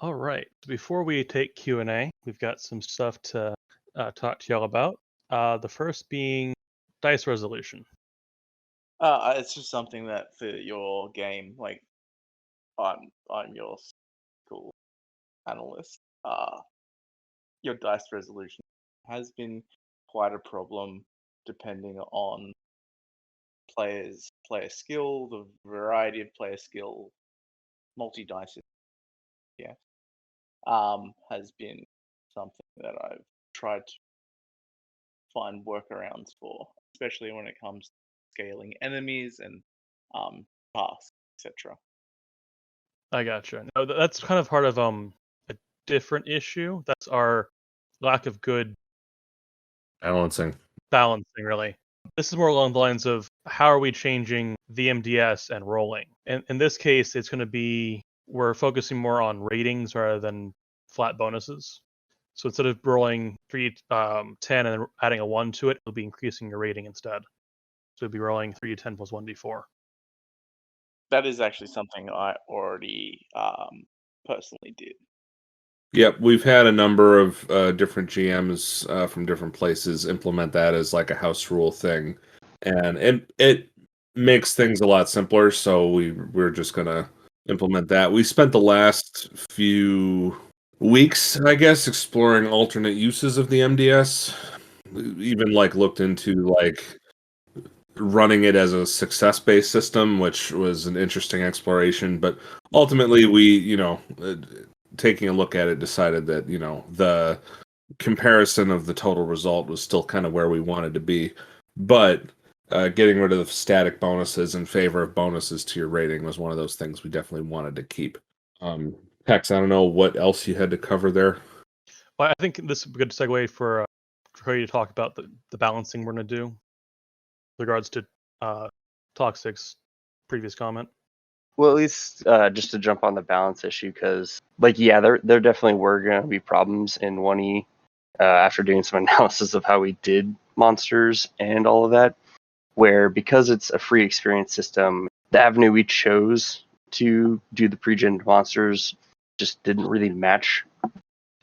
All right. Before we take Q&A, we've got some stuff to talk to y'all about. The first being dice resolution. It's just something that for your game, like I'm your school analyst. Your dice resolution has been quite a problem depending on player skill, the variety of player skill, multi dice, yeah, has been something that I've tried to find workarounds for, especially when it comes to scaling enemies and tasks, etc. I gotcha. No, that's kind of part of a different issue. That's our lack of good Balancing. balancing, really. This is more along the lines of how are we changing the MDS and rolling. And in this case, it's going to be we're focusing more on ratings rather than flat bonuses. So instead of rolling 10 and then adding a 1 to it, it'll be increasing your rating instead. So it'll be rolling 3d10 plus 1d4. That is actually something I already personally did. Yep, we've had a number of different GMs from different places implement that as like a house rule thing, and it makes things a lot simpler. So we're just gonna implement that. We spent the last few weeks, I guess, exploring alternate uses of the MDS. Even like looked into like running it as a success-based system, which was an interesting exploration. But ultimately, taking a look at it, decided that the comparison of the total result was still kind of where we wanted to be, but getting rid of the static bonuses in favor of bonuses to your rating was one of those things we definitely wanted to keep. Hex, I don't know what else you had to cover there. Well, I think this is a good segue for you to talk about the balancing we're going to do with regards to Toxic's previous comment. Well, at least just to jump on the balance issue, because there definitely were going to be problems in 1E after doing some analysis of how we did monsters and all of that, where because it's a free experience system, the avenue we chose to do the pre-gen monsters just didn't really match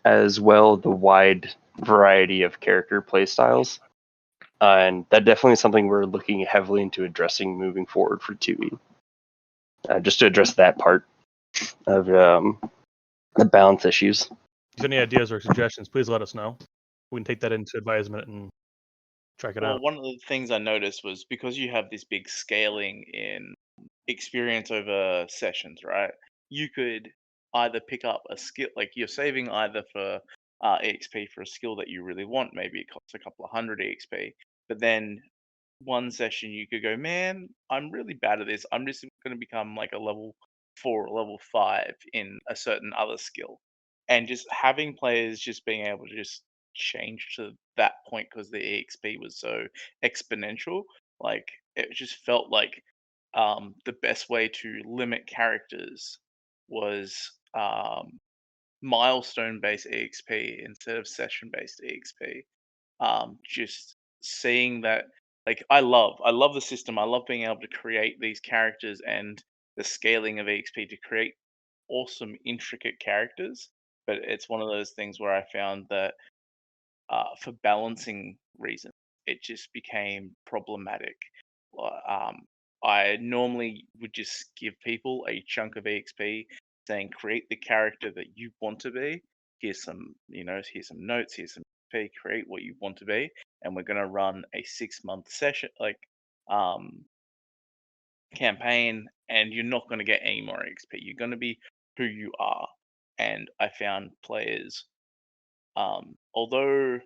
as well the wide variety of character playstyles. And that definitely is something we're looking heavily into addressing moving forward for 2E. Just to address that part of the balance issues. If you have any ideas or suggestions, please let us know. We can take that into advisement and check it out. One of the things I noticed was because you have this big scaling in experience over sessions, right? You could either pick up a skill, like you're saving either for EXP for a skill that you really want, maybe it costs a couple of hundred EXP, but then one session you could go, man, I'm really bad at this. I'm just going to become like a level 4 or level 5 in a certain other skill. And just having players just being able to just change to that point because the EXP was so exponential, like it just felt like the best way to limit characters was milestone based EXP instead of session based EXP. Just seeing that, like I love the system. I love being able to create these characters and the scaling of EXP to create awesome intricate characters. But it's one of those things where I found that for balancing reasons, it just became problematic. I normally would just give people a chunk of EXP saying, create the character that you want to be. Here's some, here's some notes, here's some XP, create what you want to be. And we're going to run a 6-month session, um, campaign, and you're not going to get any more XP. You're going to be who you are. And I found players, although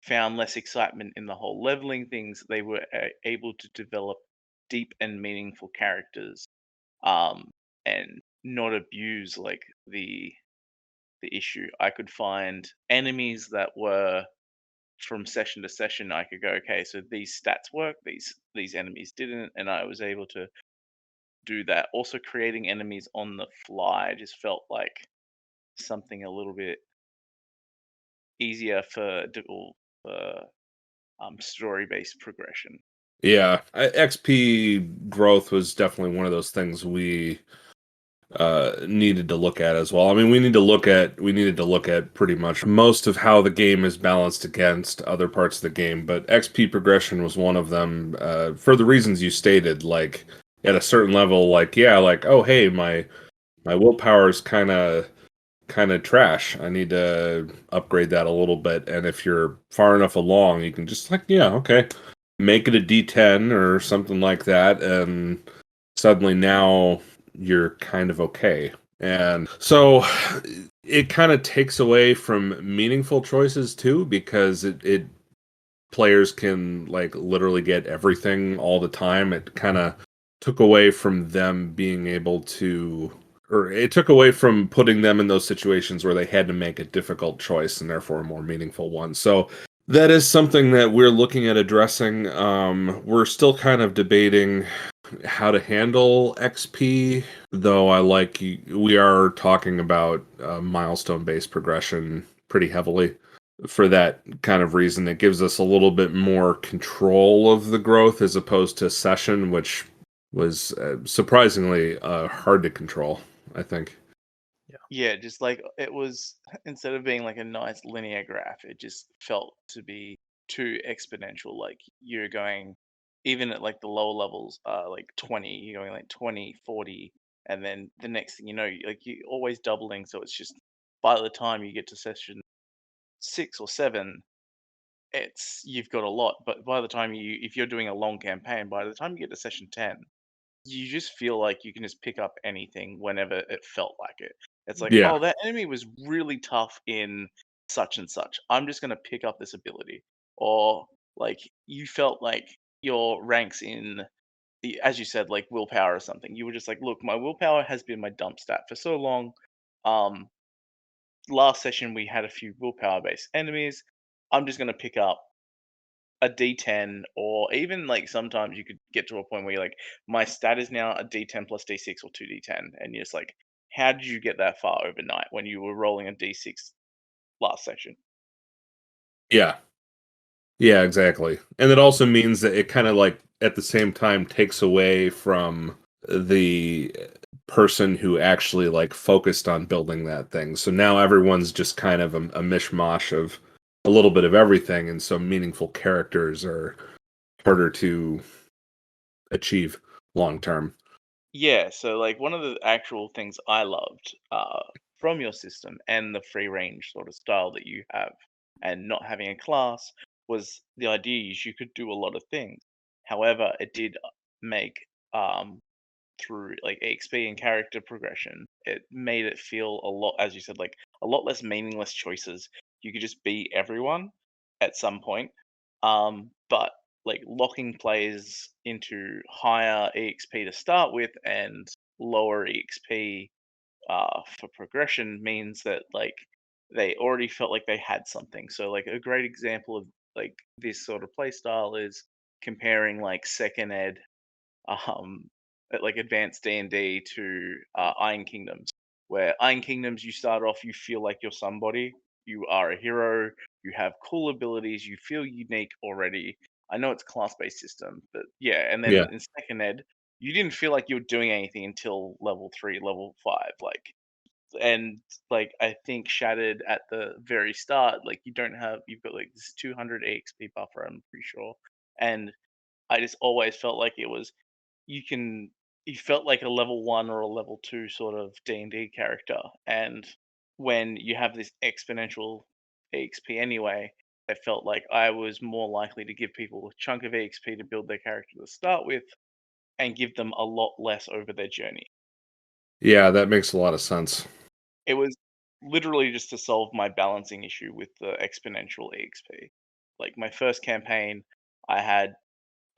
found less excitement in the whole leveling things, they were able to develop deep and meaningful characters, um, and not abuse like the issue. I could find enemies that were from session to session. I could go, okay, so these stats work, these enemies didn't, and I was able to do that. Also, creating enemies on the fly just felt like something a little bit easier for story-based progression. Yeah, XP growth was definitely one of those things we needed to look at as well. I mean, we needed to look at pretty much most of how the game is balanced against other parts of the game, but XP progression was one of them, for the reasons you stated. Like at a certain level, like yeah, like oh hey, my willpower is kind of trash. I need to upgrade that a little bit. And if you're far enough along, you can just like yeah, okay, make it a D10 or something like that, and suddenly now you're kind of okay. And so it kind of takes away from meaningful choices too, because it players can like literally get everything all the time. It kind of took away from them being able to, or it took away from putting them in those situations where they had to make a difficult choice and therefore a more meaningful one. So that is something that we're looking at addressing. We're still kind of debating how to handle XP, though we are talking about milestone-based progression pretty heavily for that kind of reason. It gives us a little bit more control of the growth as opposed to session, which was surprisingly hard to control, I think. Yeah, just like it was, instead of being like a nice linear graph, it just felt to be too exponential. Like you're going, even at like the lower levels, like 20, you're going like 20, 40, and then the next thing you know, like you're always doubling. So it's just by the time you get to session 6 or 7, you've got a lot. But by the time if you're doing a long campaign, by the time you get to session 10, you just feel like you can just pick up anything whenever it felt like it. It's like, Yeah. oh, that enemy was really tough in such and such. I'm just gonna pick up this ability. Or like you felt like your ranks in the, as you said, like willpower or something. You were just like, look, my willpower has been my dump stat for so long. Um, Last session we had a few willpower based enemies. I'm just gonna pick up a D10, or even like sometimes you could get to a point where you're like, my stat is now a D10 plus D6 or 2D10, and you're just like, how did you get that far overnight when you were rolling a D6 last session? Yeah. Yeah, exactly. And it also means that it kind of like at the same time takes away from the person who actually like focused on building that thing. So now everyone's just kind of a mishmash of a little bit of everything, and so meaningful characters are harder to achieve long term. Yeah, so like one of the actual things I loved from your system and the free range sort of style that you have, and not having a class, was the idea is you could do a lot of things. However, it did make um, through like EXP and character progression, it made it feel a lot, as you said, like a lot less meaningless choices. You could just be everyone at some point. But like locking players into higher EXP to start with and lower EXP for progression means that like they already felt like they had something. So like a great example of like this sort of play style is comparing like second ed um like advanced D&D to Iron Kingdoms, where Iron Kingdoms you start off, you feel like you're somebody, you are a hero, you have cool abilities, you feel unique already. I know it's a class-based system, but yeah. And then Yeah. in second ed, you didn't feel like you were doing anything until level 3, level 5, like. And like I think Shattered at the very start, like you've got like this 200 EXP buffer, I'm pretty sure. And I just always felt like it was, you can you felt like a level 1 or a level 2 sort of D&D character. And when you have this exponential EXP anyway, it felt like I was more likely to give people a chunk of EXP to build their character to start with and give them a lot less over their journey. Yeah, that makes a lot of sense. It was literally just to solve my balancing issue with the exponential EXP. Like my first campaign, I had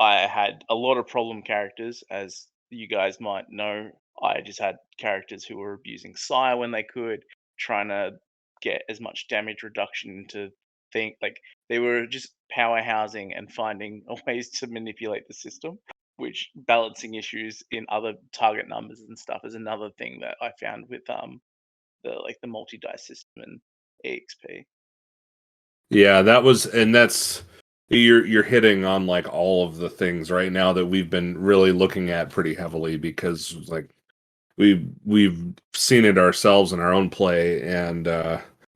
I had a lot of problem characters, as you guys might know. I just had characters who were abusing Sire when they could, trying to get as much damage reduction into think like they were just powerhousing and finding ways to manipulate the system, which balancing issues in other target numbers and stuff is another thing that I found with the multi dice system and EXP. Yeah, that's you're hitting on like all of the things right now that we've been really looking at pretty heavily, because like we've seen it ourselves in our own play, and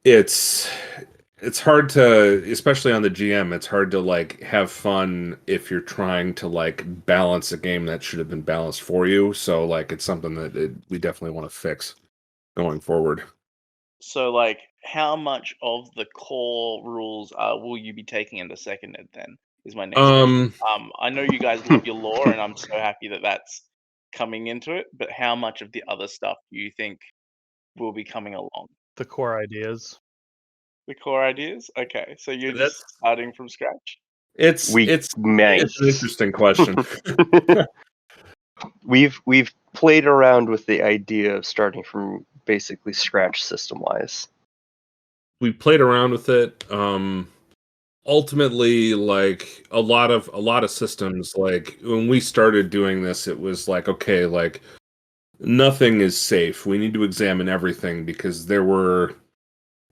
it's hard to, especially on the GM, it's hard to like have fun if you're trying to like balance a game that should have been balanced for you. So like it's something that we definitely want to fix going forward. So, like, how much of the core rules will you be taking into second ed then? Is my next question. I know you guys love your lore, and I'm so happy that that's coming into it. But how much of the other stuff do you think will be coming along? The core ideas. The core ideas? Okay, so you're That's just starting from scratch. it's We it's might. it's an interesting question. We've played around with the idea of starting from basically scratch system wise. We played around with it. Ultimately, like a lot of systems, like when we started doing this, it was like, okay, like nothing is safe. We need to examine everything because there were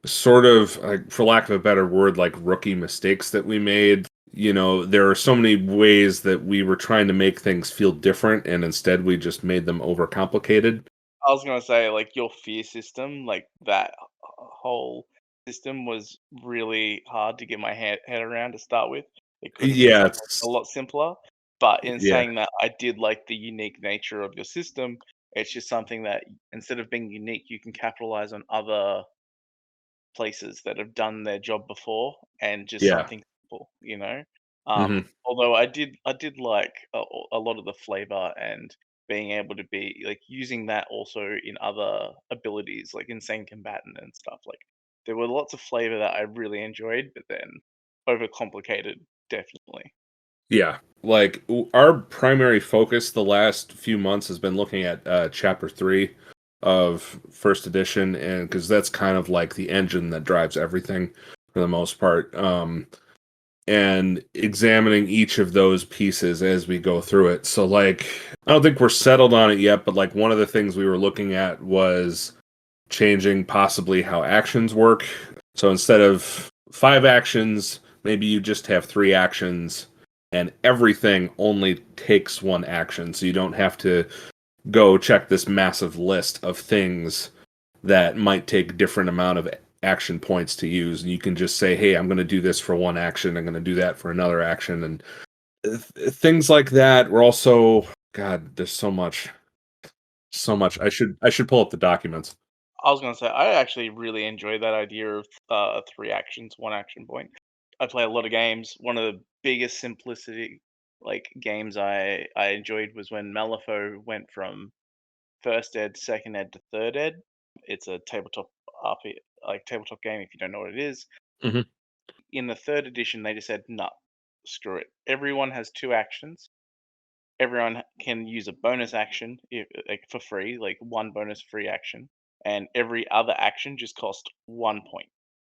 sort of, like, for lack of a better word, like rookie mistakes that we made. You know, there are so many ways that we were trying to make things feel different, and instead we just made them overcomplicated. I was gonna say, like, your fear system, like that whole system was really hard to get my head around to start with. It could have been Yeah, something a lot simpler. But in yeah, saying that, I did like the unique nature of your system. It's just something that instead of being unique, you can capitalize on other places that have done their job before and just yeah. something simple, you know. Hmm. Although I did like a lot of the flavor and being able to be like using that also in other abilities like insane combatant and stuff. Like there were lots of flavor that I really enjoyed, but then overcomplicated definitely. Yeah, like our primary focus the last few months has been looking at chapter 3 of first edition, and because that's kind of like the engine that drives everything for the most part, and examining each of those pieces as we go through it. So like I don't think we're settled on it yet, but like one of the things we were looking at was changing possibly how actions work. So instead of 5 actions, maybe you just have 3 actions, and everything only takes 1 action. So you don't have to go check this massive list of things that might take different amount of action points to use. And you can just say, hey, I'm going to do this for 1 action. I'm going to do that for another action. And things like that. We're also, God, there's so much, so much. I should pull up the documents. I was gonna say I actually really enjoy that idea of 3 actions, 1 action point. I play a lot of games. One of the biggest simplicity like games I enjoyed was when Malifaux went from first ed, second ed to third ed. It's a tabletop RP, like tabletop game. If you don't know what it is, Hmm. in the third edition they just said, "No, screw it. Everyone has 2 actions. Everyone can use a bonus action like for free, like one bonus free action, and every other action just cost 1 point.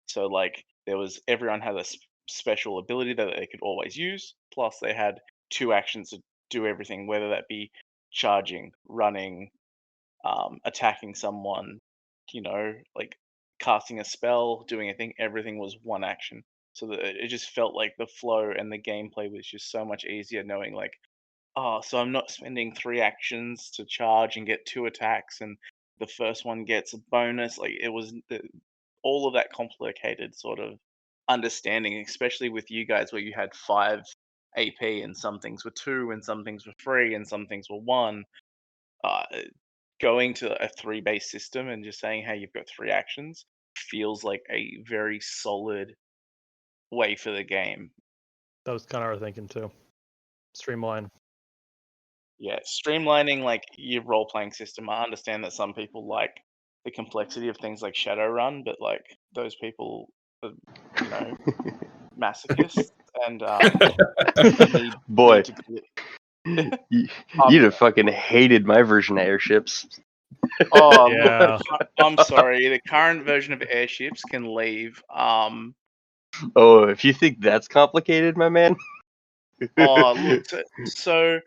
So like there was everyone had a special ability that they could always use. Plus they had 2 actions to do everything, whether that be charging, running, attacking someone, like casting a spell, doing a thing. Everything was 1 action. So that it just felt like the flow and the gameplay was just so much easier knowing like, oh, so I'm not spending 3 actions to charge and get 2 attacks, and the first one gets a bonus. Like it was all of that complicated sort of understanding, especially with you guys, where you had 5 AP and some things were 2, and some things were 3, and some things were 1. Uh, Going to a 3 base system and just saying, "Hey, you've got 3 actions," feels like a very solid way for the game. That was kind of our thinking too. Streamline. Yeah, streamlining like your role playing system. I understand that some people like the complexity of things like Shadowrun, but like those people are, you know, masochists and need Boy, to you, um you'd have fucking hated my version of airships. oh look, Yeah. I'm sorry, the current version of airships can leave. Oh, if you think that's complicated, my man. Oh look, so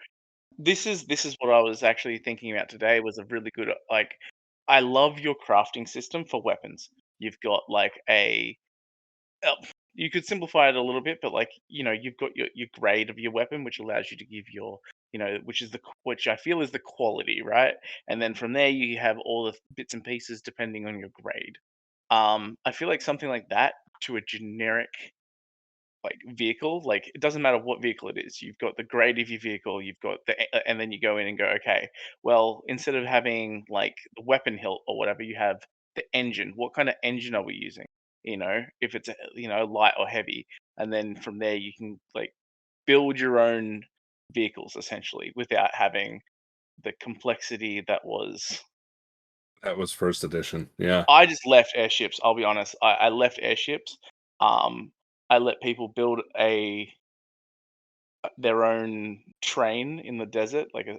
this is what I was actually thinking about today was a really good like I love your crafting system for weapons. You've got like uh, you could simplify it a little bit, but like you've got your grade of your weapon, which allows you to give your which I feel is the quality, right? And then from there you have all the bits and pieces depending on your grade. I feel like something like that to a generic like vehicle, like it doesn't matter what vehicle it is. You've got the grade of your vehicle, you've got and then you go in and go, okay, well, instead of having like the weapon hilt or whatever, you have the engine. What kind of engine are we using? If it's light or heavy, and then from there you can like build your own vehicles essentially without having the complexity that was. That was first edition. Yeah. I just left airships. I'll be honest. I left airships. Um, I let people build their own train in the desert, like a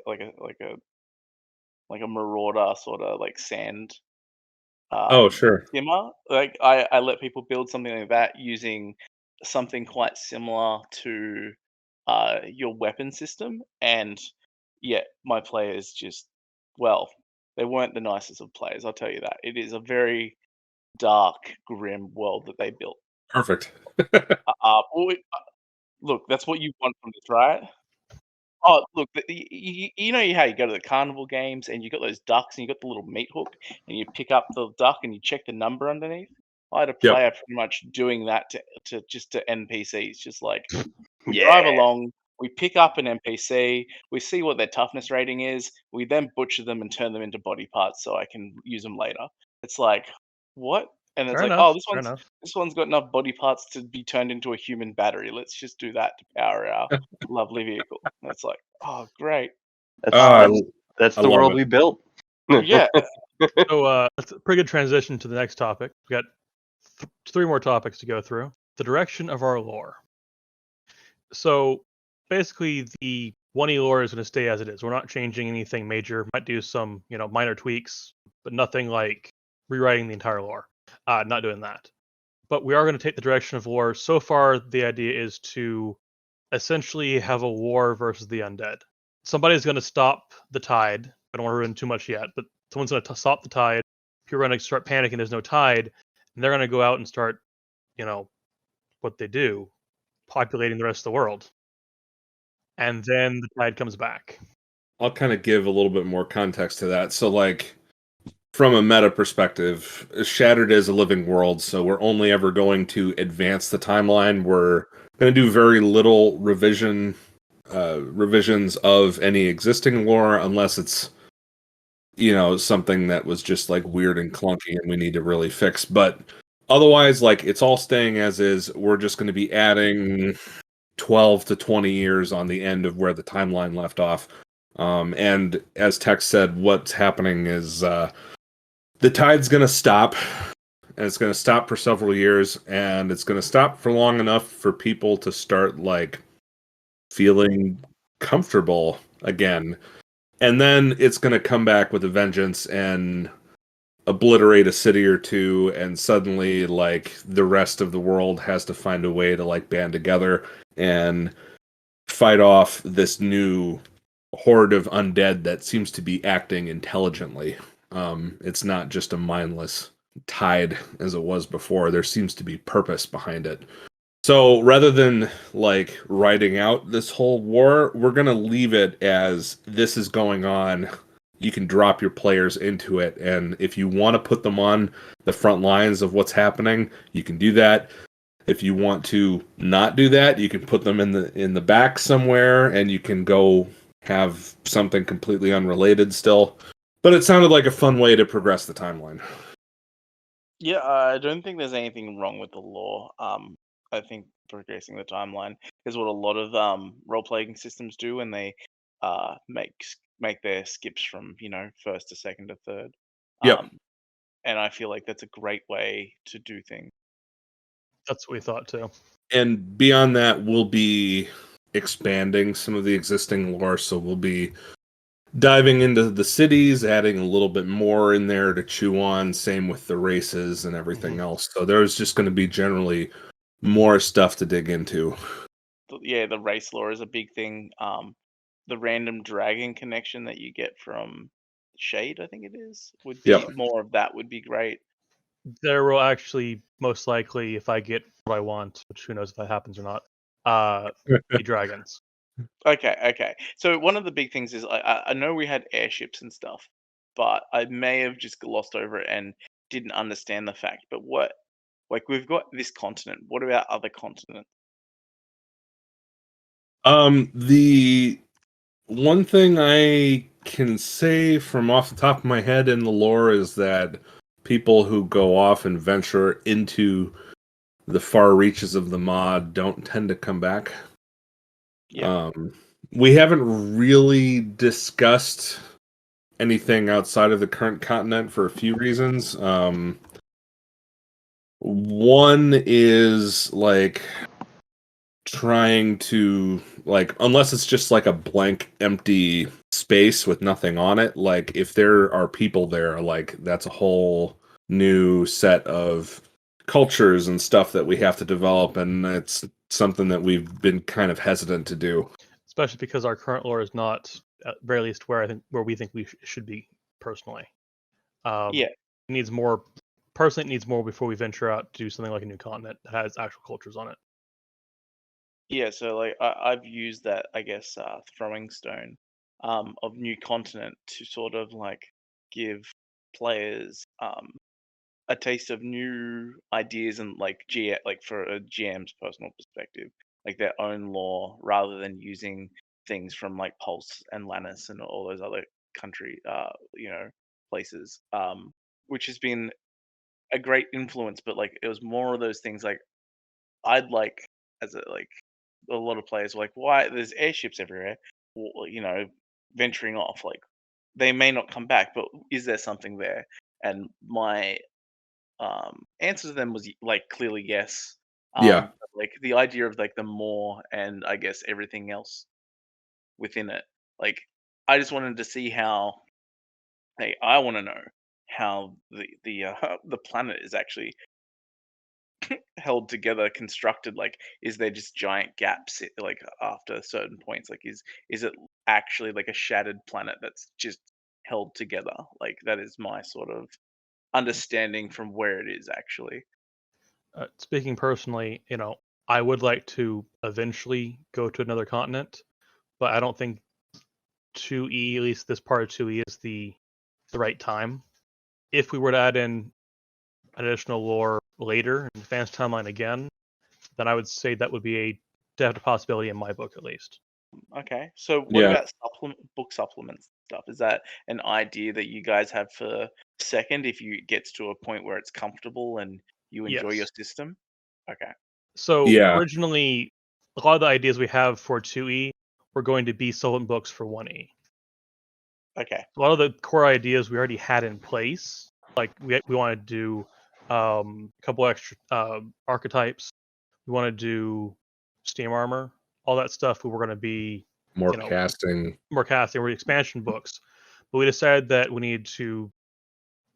marauder sort of like sand Oh, sure. skimmer. Like I let people build something like that using something quite similar to your weapon system, and yeah, my players just well, they weren't the nicest of players. I'll tell you that. It is a very dark, grim world that they built. Perfect. Well, look, that's what you want from this, right? Oh, look, you know how you go to the carnival games and you got those ducks and you got the little meat hook and you pick up the duck and you check the number underneath. I had a Yep. player pretty much doing that to NPCs, just like we drive Yeah. along, we pick up an NPC, we see what their toughness rating is, we then butcher them and turn them into body parts so I can use them later. It's like, what? And it's Fair like, enough. oh, Fair enough. this one's got enough body parts to be turned into a human battery. Let's just do that to power our lovely vehicle. And it's like, oh, great. That's I, that's, that's I the love world it. we built. Yeah, So that's a pretty good transition to the next topic. We got three more topics to go through. The direction of our lore. So basically, the 1E lore is going to stay as it is. We're not changing anything major. Might do some, minor tweaks, but nothing like rewriting the entire lore. Not doing that. But we are going to take the direction of lore. So far, the idea is to essentially have a war versus the undead. Somebody's going to stop the tide. I don't want to ruin too much yet, but someone's going to stop the tide. People are going to start panicking. There's no tide, and they're going to go out and start, what they do, populating the rest of the world. And then the tide comes back. I'll kind of give a little bit more context to that. So, like, from a meta perspective, Shattered is a living world, so we're only ever going to advance the timeline. We're going to do very little revisions of any existing lore, unless it's something that was just like weird and clunky and we need to really fix. But otherwise, like, it's all staying as is. We're just going to be adding 12 to 20 years on the end of where the timeline left off. And as Tex said, what's happening is the tide's going to stop, and it's going to stop for several years, and it's going to stop for long enough for people to start like feeling comfortable again. And then it's going to come back with a vengeance and obliterate a city or two, and suddenly like the rest of the world has to find a way to like band together and fight off this new horde of undead that seems to be acting intelligently. It's not just a mindless tide as it was before. There seems to be purpose behind it. So rather than like writing out this whole war, we're going to leave it as this is going on. You can drop your players into it, and if you want to put them on the front lines of what's happening, you can do that. If you want to not do that, you can put them in the back somewhere, and you can go have something completely unrelated still. But it sounded like a fun way to progress the timeline. yeah. I don't think there's anything wrong with the lore. I think progressing the timeline is what a lot of role playing systems do when they make their skips from first to second to third. Yep. And I feel like that's a great way to do things. That's what we thought too. And beyond that, we'll be expanding some of the existing lore. So we'll be diving into the cities, adding a little bit more in there to chew on. Same with the races and everything else. So there's just going to be generally more stuff to dig into. Yeah, the race lore is a big thing. The random dragon connection that you get from Shade, I think it is, would be Yep. more of that would be great. There will actually, most likely, if I get what I want, which who knows if that happens or not, be dragons. Okay. So one of the big things is I know we had airships and stuff, but I may have just glossed over it and didn't understand the fact. But what, like, we've got this continent. What about other continents? The one thing I can say from off the top of my head in the lore is that people who go off and venture into the far reaches of the mod don't tend to come back. Yeah. We haven't really discussed anything outside of the current continent for a few reasons. One is like trying to like unless it's just like a blank empty space with nothing on it, like if there are people there, like that's a whole new set of cultures and stuff that we have to develop, and it's something that we've been kind of hesitant to do. Especially because our current lore is not, at very least, where we think we should be personally. Yeah. It needs more. Personally, it needs more before we venture out to do something like a new continent that has actual cultures on it. Yeah, so like I've used that, I guess, throwing stone of new continent to sort of like give players a taste of new ideas and like like for a GM's personal perspective, like their own lore, rather than using things from like Pulse and Lannis and all those other country, places, which has been a great influence. But like it was more of those things like I'd like as a like a lot of players were like, why there's airships everywhere, venturing off. Like they may not come back, but is there something there? And my answer to them was like clearly yes. Yeah. But, like the idea of like the more and I guess everything else within it. Like I just wanted to see how. Hey, I want to know how the planet is actually held together, constructed. Like is there just giant gaps like after certain points? Like is it actually like a shattered planet that's just held together? Like that is my sort of understanding from where it is actually. Speaking personally, I would like to eventually go to another continent, but I don't think 2E, at least this part of 2E, is the right time. If we were to add in additional lore later in Advanced Timeline again, then I would say that would be a definite possibility in my book, at least. Okay, so what Yeah. about book supplements stuff? Is that an idea that you guys have for second if you gets to a point where it's comfortable and you enjoy your Yes. system? Okay. So Yeah. originally, a lot of the ideas we have for 2E were going to be supplement books for 1E. Okay. A lot of the core ideas we already had in place. Like we wanted to do a couple extra archetypes. We want to do steam armor. All that stuff we were going to be More you know casting. more casting or expansion books. But we decided that we needed to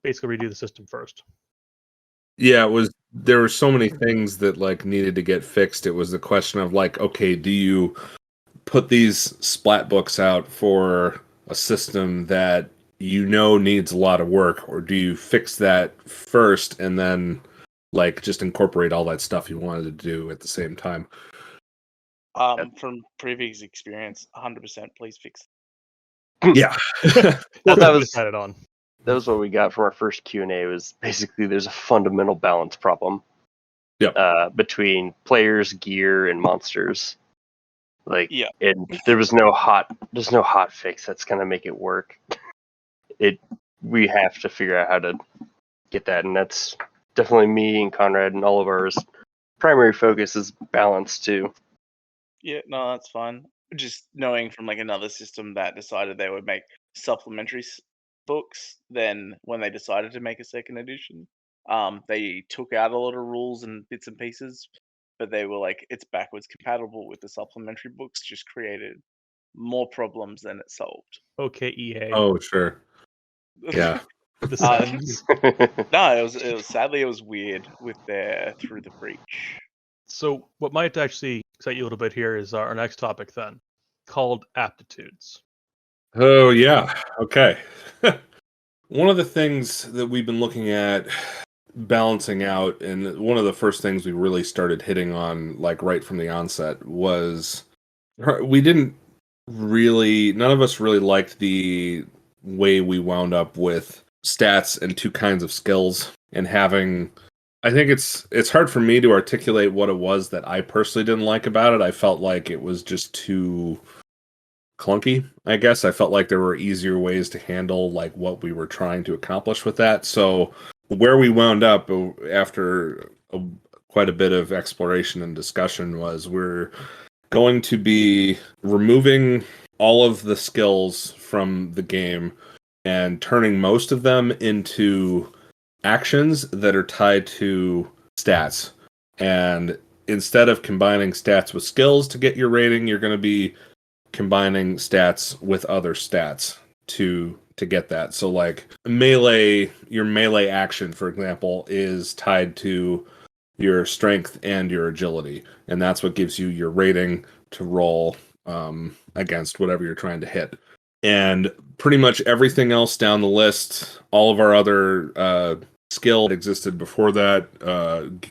basically redo the system first. Yeah, there were so many things that like needed to get fixed. It was the question of like, okay, do you put these splat books out for a system that needs a lot of work, or do you fix that first and then like just incorporate all that stuff you wanted to do at the same time? From previous experience, 100% please fix. Yeah. That's Well, what that we was decided on. what we got from our first Q&A. Was basically there's a fundamental balance problem Yep. between players, gear, and monsters. Like, Yeah. and there's no hot fix that's gonna make it work. We have to figure out how to get that, and that's definitely me and Conrad and all of ours primary focus is balance too. Yeah, no, that's fine. Just knowing from like another system that decided they would make supplementary books, then when they decided to make a second edition, they took out a lot of rules and bits and pieces, but they were like, it's backwards compatible with the supplementary books, just created more problems than it solved. Okay, EA. Oh, sure. Yeah. The Uh, sadness. no, it was sadly it was weird with their Through the Breach. So what might actually excite you a little bit here is our next topic then, called Aptitudes. Oh, yeah. Okay. One of the things that we've been looking at balancing out, and one of the first things we really started hitting on, like right from the onset, was we didn't really, none of us really liked the way we wound up with stats and two kinds of skills and having. I think it's hard for me to articulate what it was that I personally didn't like about it. I felt like it was just too clunky, I guess. I felt like there were easier ways to handle like what we were trying to accomplish with that. So where we wound up after quite a bit of exploration and discussion was we're going to be removing all of the skills from the game and turning most of them into actions that are tied to stats. And instead of combining stats with skills to get your rating, you're going to be combining stats with other stats to get that. So like your melee action, for example, is tied to your strength and your agility, and that's what gives you your rating to roll against whatever you're trying to hit. And pretty much everything else down the list, all of our other skill that existed before that,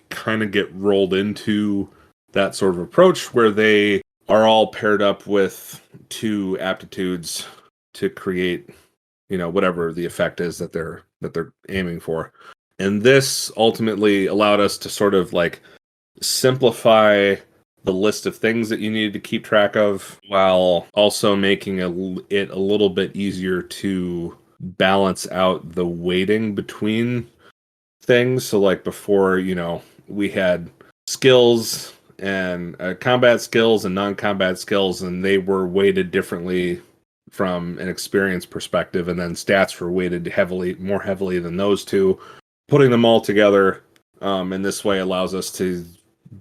kind of get rolled into that sort of approach where they are all paired up with 2 aptitudes to create, whatever the effect is that they're aiming for. And this ultimately allowed us to sort of like simplify the list of things that you needed to keep track of while also making it a little bit easier to balance out the weighting between things. So like before, we had skills and combat skills and non-combat skills, and they were weighted differently from an experience perspective, and then stats were weighted more heavily than those two. Putting them all together in this way allows us to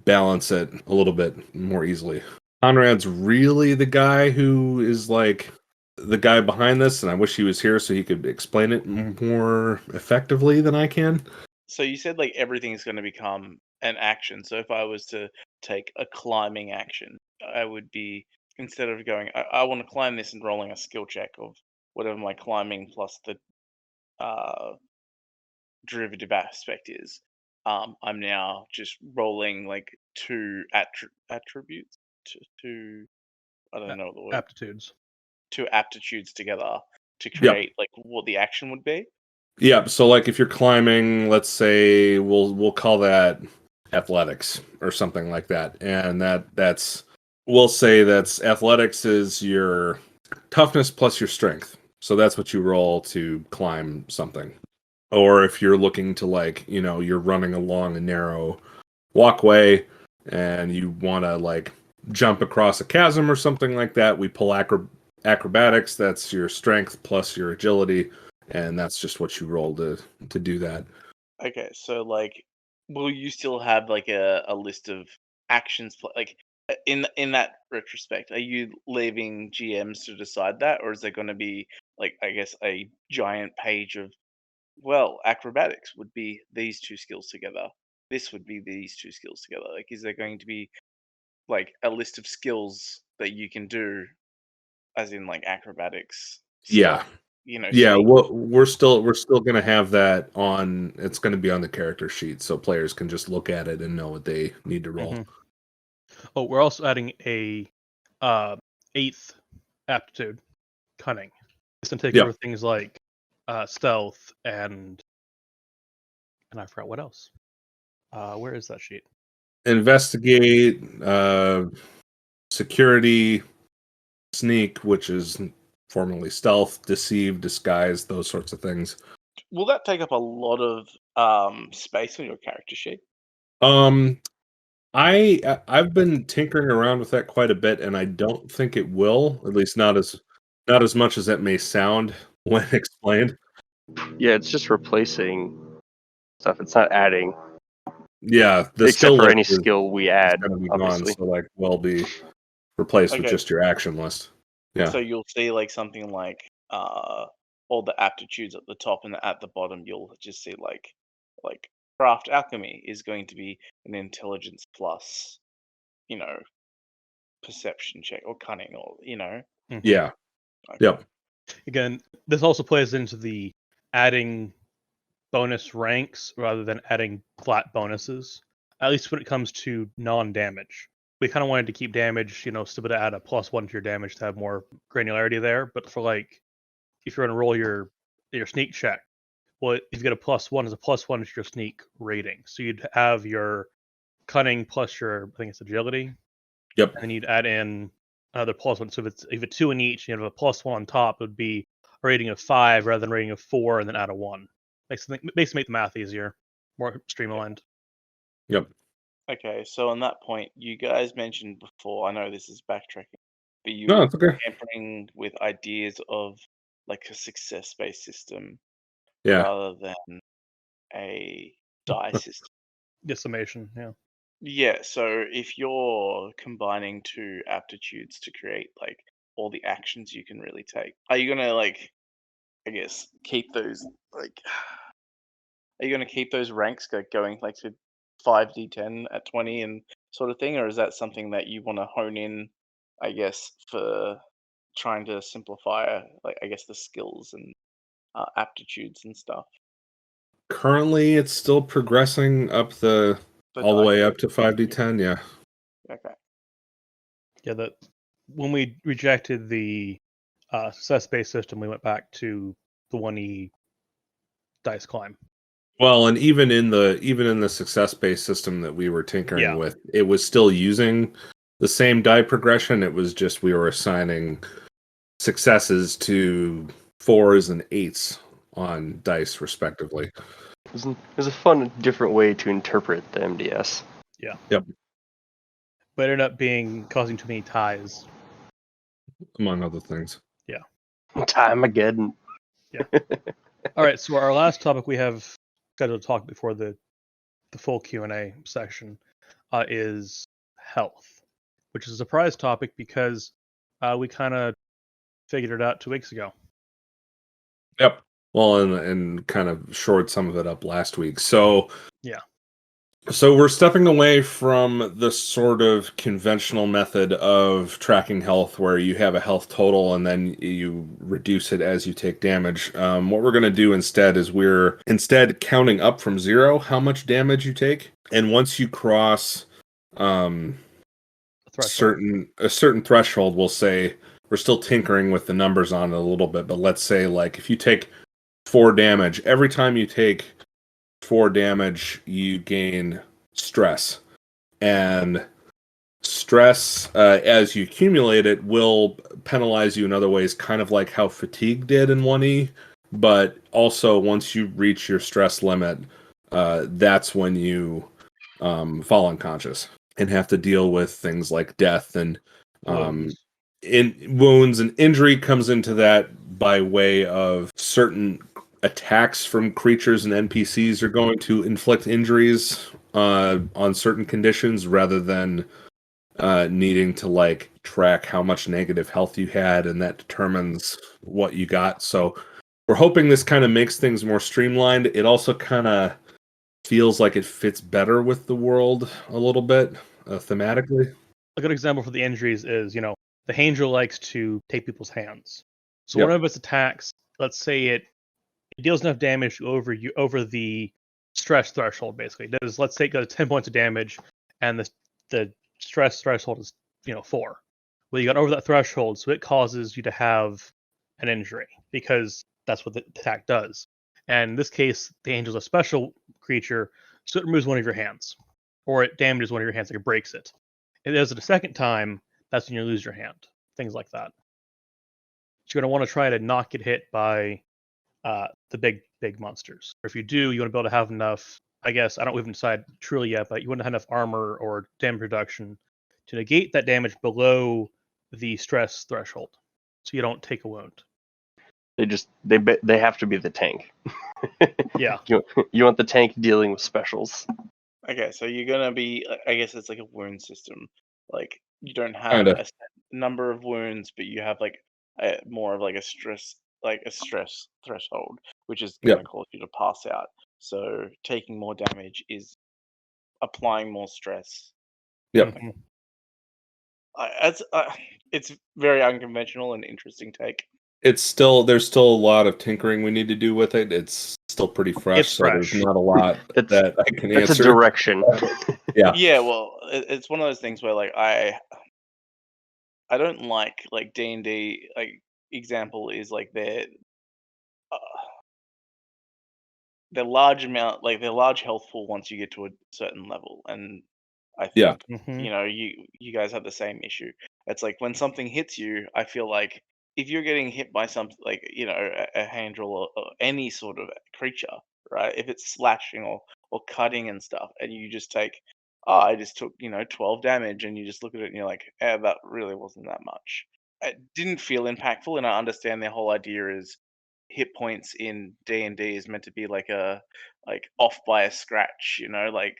balance it a little bit more easily. Conrad's really the guy who is like the guy behind this, and I wish he was here so he could explain it more effectively than I can. So you said like everything's going to become an action. So if I was to take a climbing action, I would be, instead of going, I want to climb this and rolling a skill check of whatever my climbing plus the derivative aspect is, I'm now just rolling like 2 attributes, two, I don't know the word, Aptitudes. 2 aptitudes together to Yep. create like what the action would be. Yeah, so like if you're climbing, let's say we'll call that athletics or something like that. And we'll say that's athletics is your toughness plus your strength. So that's what you roll to climb something. Or if you're looking to like, you're running along a narrow walkway and you want to like jump across a chasm or something like that, we pull acrobatics. That's your strength plus your agility, and that's just what you roll to do that. Okay, so like, will you still have like a list of actions? Like, in that retrospect, are you leaving GMs to decide that, or is there going to be like, I guess, a giant page of, well, acrobatics would be these 2 skills together. This would be these 2 skills together. Like, is there going to be like a list of skills that you can do, as in like acrobatics, Yeah. stealth, Yeah, sneak? we're still going to have that on. It's going to be on the character sheet, so players can just look at it and know what they need to roll. Oh, we're also adding a 8th aptitude, cunning. It's gonna take over things like stealth and I forgot what else. Where is that sheet? Investigate, security, sneak, which is formerly stealth, deceive, disguise, those sorts of things. Will that take up a lot of space on your character sheet? I've been tinkering around with that quite a bit, and I don't think it will. At least not as much as it may sound when explained. Yeah, it's just replacing stuff. It's not adding, Yeah, the except skill for list any is skill we add, going to be gone, obviously. so like will be replaced with Okay, just your action list. Yeah, so you'll see like something like all the aptitudes at the top, and at the bottom you'll just see like craft alchemy is going to be an intelligence plus, you know, perception check or cunning, or yeah, Okay. yep. Again, this also plays into the adding bonus ranks rather than adding flat bonuses. At least when it comes to non-damage. we kind of wanted to keep damage, still to add a +1 to your damage to have more granularity there. But for like, if you're going to roll your sneak check, well, if you get a +1, it's a +1 to your sneak rating. So you'd have your cunning plus your, I think it's agility. Yep. And then you'd add in another +1. So if it's 2 in each, you have a +1 on top, it would be a rating of 5 rather than a rating of 4, and then add a 1. Basically make the math easier, more streamlined. Yep. Okay, so on that point, you guys mentioned before, I know this is backtracking, but you No, were it's okay. tampering with ideas of like a success-based system Yeah. rather than a die system. Decimation, yeah. Yeah, so if you're combining 2 aptitudes to create like all the actions you can really take, are you gonna like, I guess, keep those like, are you gonna keep those ranks going like to 5d10 at 20 and sort of thing, or is that something that you want to hone in, I guess, for trying to simplify, like I guess the skills and aptitudes and stuff? Currently, it's still progressing up all the die way curve. up to 5d10. Yeah. Okay. Yeah, when we rejected the success-based system, we went back to the 1e dice climb. Well, and even in the success-based system that we were tinkering with, it was still using the same die progression. It was just we were assigning successes to 4s and 8s on dice, respectively. It was a fun, different way to interpret the MDS. Yeah. Yep. But it ended up causing too many ties. Among other things. Yeah. Time again. Yeah. All right, so our last topic we have scheduled to talk before the full Q&A section is health, which is a surprise topic because we kind of figured it out 2 weeks ago. Yep. Well, and kind of shored some of it up last week. So yeah. So we're stepping away from the sort of conventional method of tracking health where you have a health total and then you reduce it as you take damage. What we're going to do instead is we're counting up from 0 how much damage you take. And once you cross a certain threshold, we'll say, we're still tinkering with the numbers on it a little bit, but let's say like if you take 4 damage, every time you take 4 damage, you gain stress. And stress, as you accumulate it, will penalize you in other ways, kind of like how fatigue did in 1E. But also, once you reach your stress limit, that's when you fall unconscious and have to deal with things like death and wounds, and injury comes into that by way of certain attacks from creatures and NPCs are going to inflict injuries on certain conditions rather than needing to like track how much negative health you had, and that determines what you got. So we're hoping this kind of makes things more streamlined. It also kind of feels like it fits better with the world a little bit thematically. A good example for the injuries is, the Angel likes to take people's hands. So one of its attacks, let's say it deals enough damage over the stress threshold. Basically, let's say it goes 10 points of damage, and the stress threshold is 4. Well, you got over that threshold, so it causes you to have an injury because that's what the attack does. And in this case, the Angel's a special creature, so it removes one of your hands, or it damages one of your hands, like it breaks it. If it does it a second time, that's when you lose your hand. Things like that. So you're going to want to try to not get hit by the big monsters. Or if you do, you want to be able to have enough, I guess, we haven't decided truly yet, but you want to have enough armor or damage reduction to negate that damage below the stress threshold, so you don't take a wound. They have to be the tank. Yeah. You want the tank dealing with specials. Okay, so you're gonna be, I guess it's like a wound system. Like you don't have a set number of wounds, but you have like more of like a stress threshold, which is gonna cause you to pass out. So taking more damage is applying more stress. Yep. It's very unconventional and interesting take. There's still a lot of tinkering we need to do with it. It's still pretty fresh, so there's not a lot that I can answer. That's a direction. Yeah. Yeah, well, it's one of those things where like I don't like D&D. Like example is like uh, their large amount, like their large health pool once you get to a certain level, and I Yeah. think Mm-hmm. you guys have the same issue. It's like when something hits you, I feel like if you're getting hit by something like a hand roll or any sort of creature, right? If it's slashing or cutting and stuff, and you just take, oh, I just took 12 damage, and you just look at it and you're like, that really wasn't that much. It didn't feel impactful, and I understand their whole idea is hit points in D&D is meant to be like off by a scratch,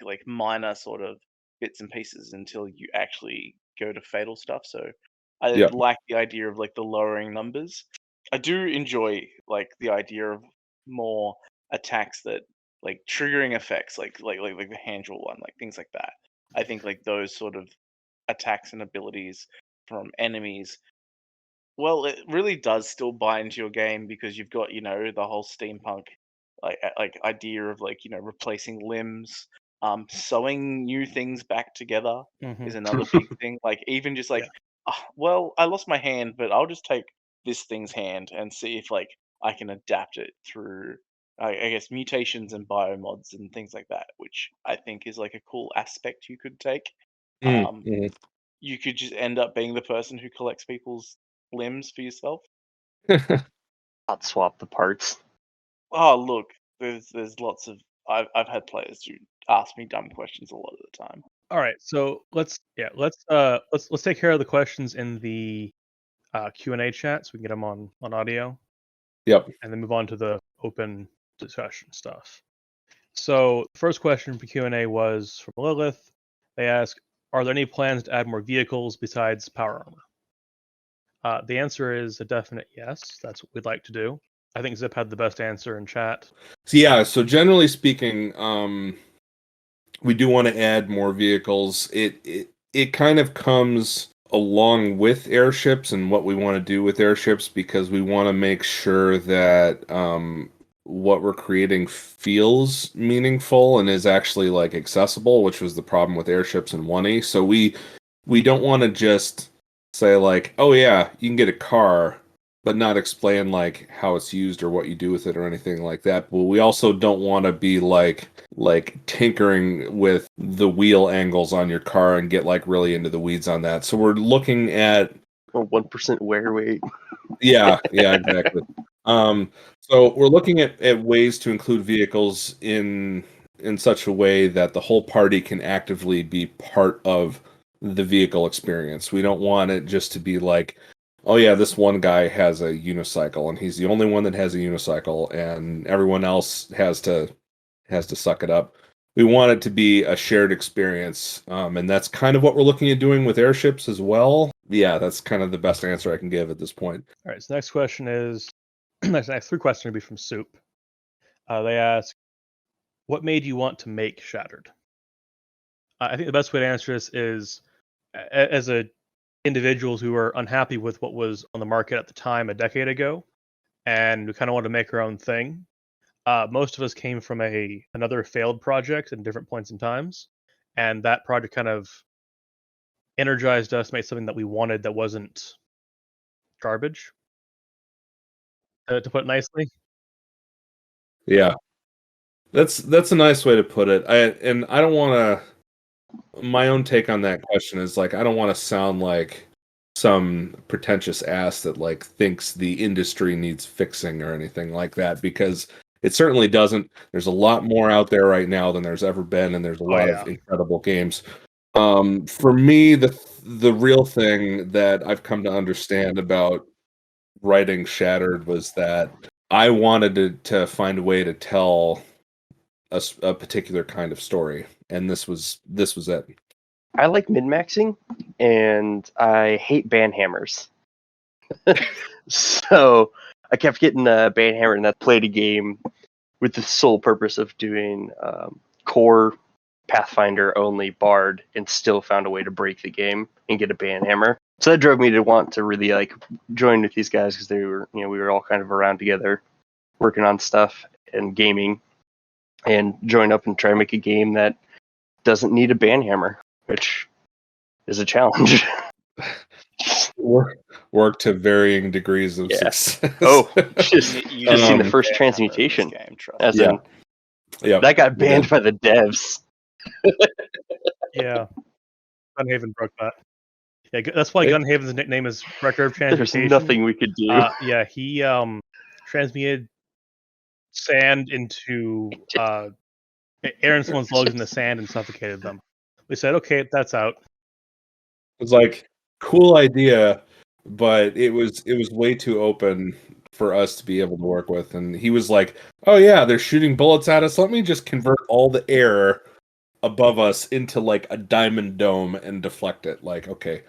like minor sort of bits and pieces until you actually go to fatal stuff. So I Yeah. like the idea of like the lowering numbers. I do enjoy like the idea of more attacks that like triggering effects, like the hand draw one, like things like that. I think like those sort of attacks and abilities from enemies, well, it really does still buy into your game because you've got, the whole steampunk like idea of like, replacing limbs, sewing new things back together Mm-hmm. is another big thing. Like even just like, Yeah. well, I lost my hand, but I'll just take this thing's hand and see if like I can adapt it through I guess mutations and biomods and things like that, which I think is like a cool aspect you could take. Mm, Um, mm. you could just end up being the person who collects people's limbs for yourself. Hot swap the parts. Oh, look, there's lots of I've had players who ask me dumb questions a lot of the time. All right, so let's take care of the questions in the Q&A chat so we can get them on audio, Yep. and then move on to the open discussion stuff. So the first question for Q&A was from Lilith. They ask, are there any plans to add more vehicles besides power armor? The answer is a definite yes. That's what we'd like to do. I think Zip had the best answer in chat. So yeah, so generally speaking, we do want to add more vehicles. It kind of comes along with airships and what we want to do with airships because we want to make sure that what we're creating feels meaningful and is actually like accessible, which was the problem with airships in 1E. So we don't want to just say like, oh yeah, you can get a car, but not explain like how it's used or what you do with it or anything like that. But we also don't want to be like tinkering with the wheel angles on your car and get like really into the weeds on that. So we're looking at 1% wear weight. yeah, exactly. So we're looking at ways to include vehicles in such a way that the whole party can actively be part of the vehicle experience. We don't want it just to be like, oh yeah, this one guy has a unicycle and he's the only one that has a unicycle and everyone else has to suck it up. We want it to be a shared experience, and that's kind of what we're looking at doing with airships as well. Yeah, that's kind of the best answer I can give at this point. All right, so the next question is, next three questions will be from Soup. They ask, what made you want to make Shattered? I think the best way to answer this is, as a individuals who were unhappy with what was on the market at the time a decade ago, and we kind of wanted to make our own thing. Most of us came from another failed project in different points in times, and that project kind of energized us, made something that we wanted that wasn't garbage. To put it nicely. Yeah, that's a nice way to put it. I don't want to. My own take on that question is like I don't want to sound like some pretentious ass that like thinks the industry needs fixing or anything like that because it certainly doesn't. There's a lot more out there right now than there's ever been, and there's a Oh lot yeah. of incredible games. For me, the real thing that I've come to understand about writing Shattered was that I wanted to find a way to tell a particular kind of story, and this was it. I like min-maxing, and I hate banhammers. So I kept getting banhammered, and that played a game with the sole purpose of doing core Pathfinder only Bard, and still found a way to break the game and get a banhammer. So that drove me to want to really like join with these guys because they were, we were all kind of around together, working on stuff and gaming, and join up and try to make a game that doesn't need a banhammer, which is a challenge. Work to varying degrees of Yeah. success. Oh, just You just seen the need first a banhammer in this transmutation. game, trust As me. Yeah. in, Yep, that got we banned did. by the devs. Yeah, Gunhaven broke that. Yeah, that's why Hey. Gunhaven's nickname is Record of There's Transmutation. nothing we could do. Yeah, he transmuted sand into airing someone's legs into sand and suffocated them. We said, okay, that's out. It was like, cool idea, but it was way too open for us to be able to work with. And he was like, oh yeah, they're shooting bullets at us. Let me just convert all the air above us into like a diamond dome and deflect it. Like, okay,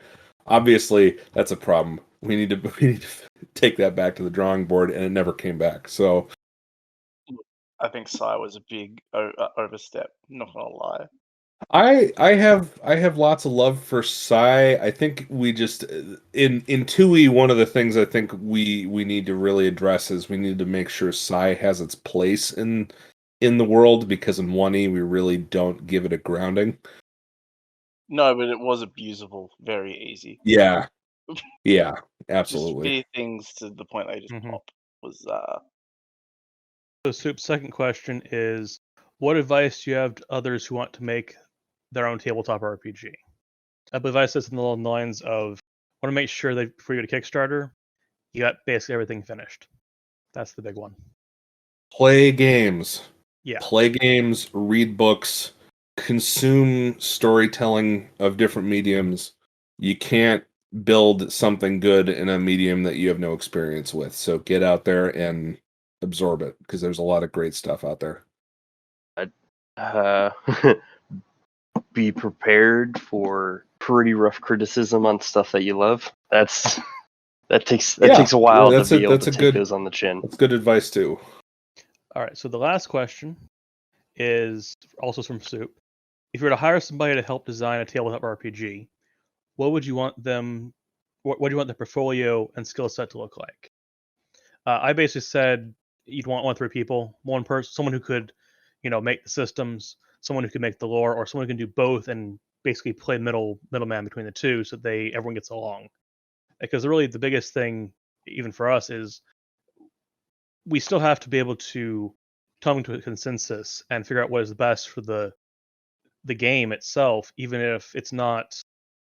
obviously that's a problem. We need to take that back to the drawing board, and it never came back. So I think Sai was a big overstep. Not gonna lie. I have lots of love for Psy. I think we just in 2E, one of the things I think we need to really address is we need to make sure Psy has its place in the world, because in 1E we really don't give it a grounding. No, but it was abusable very easy. Yeah. Yeah, Just absolutely. spear things to the point they just pop was So, Soup's second question is, what advice do you have to others who want to make their own tabletop RPG? I believe I said something along the lines of, want to make sure that before you go to Kickstarter, you got basically everything finished. That's the big one. Play games. Yeah. Play games, read books, consume storytelling of different mediums. You can't build something good in a medium that you have no experience with. So get out there and absorb it, because there's a lot of great stuff out there. Be prepared for pretty rough criticism on stuff that you love. That takes a while to be able to take those on the chin. That's good advice too. All right, so the last question is also from Soup. If you were to hire somebody to help design a tabletop RPG, what would you want them? What do you want their portfolio and skill set to look like? I basically said you'd want 1 or 3 people, one person, someone who could, make the systems, someone who could make the lore, or someone who can do both and basically play middleman between the two, so everyone gets along. Because really the biggest thing, even for us, is we still have to be able to come to a consensus and figure out what is the best for the game itself, even if it's not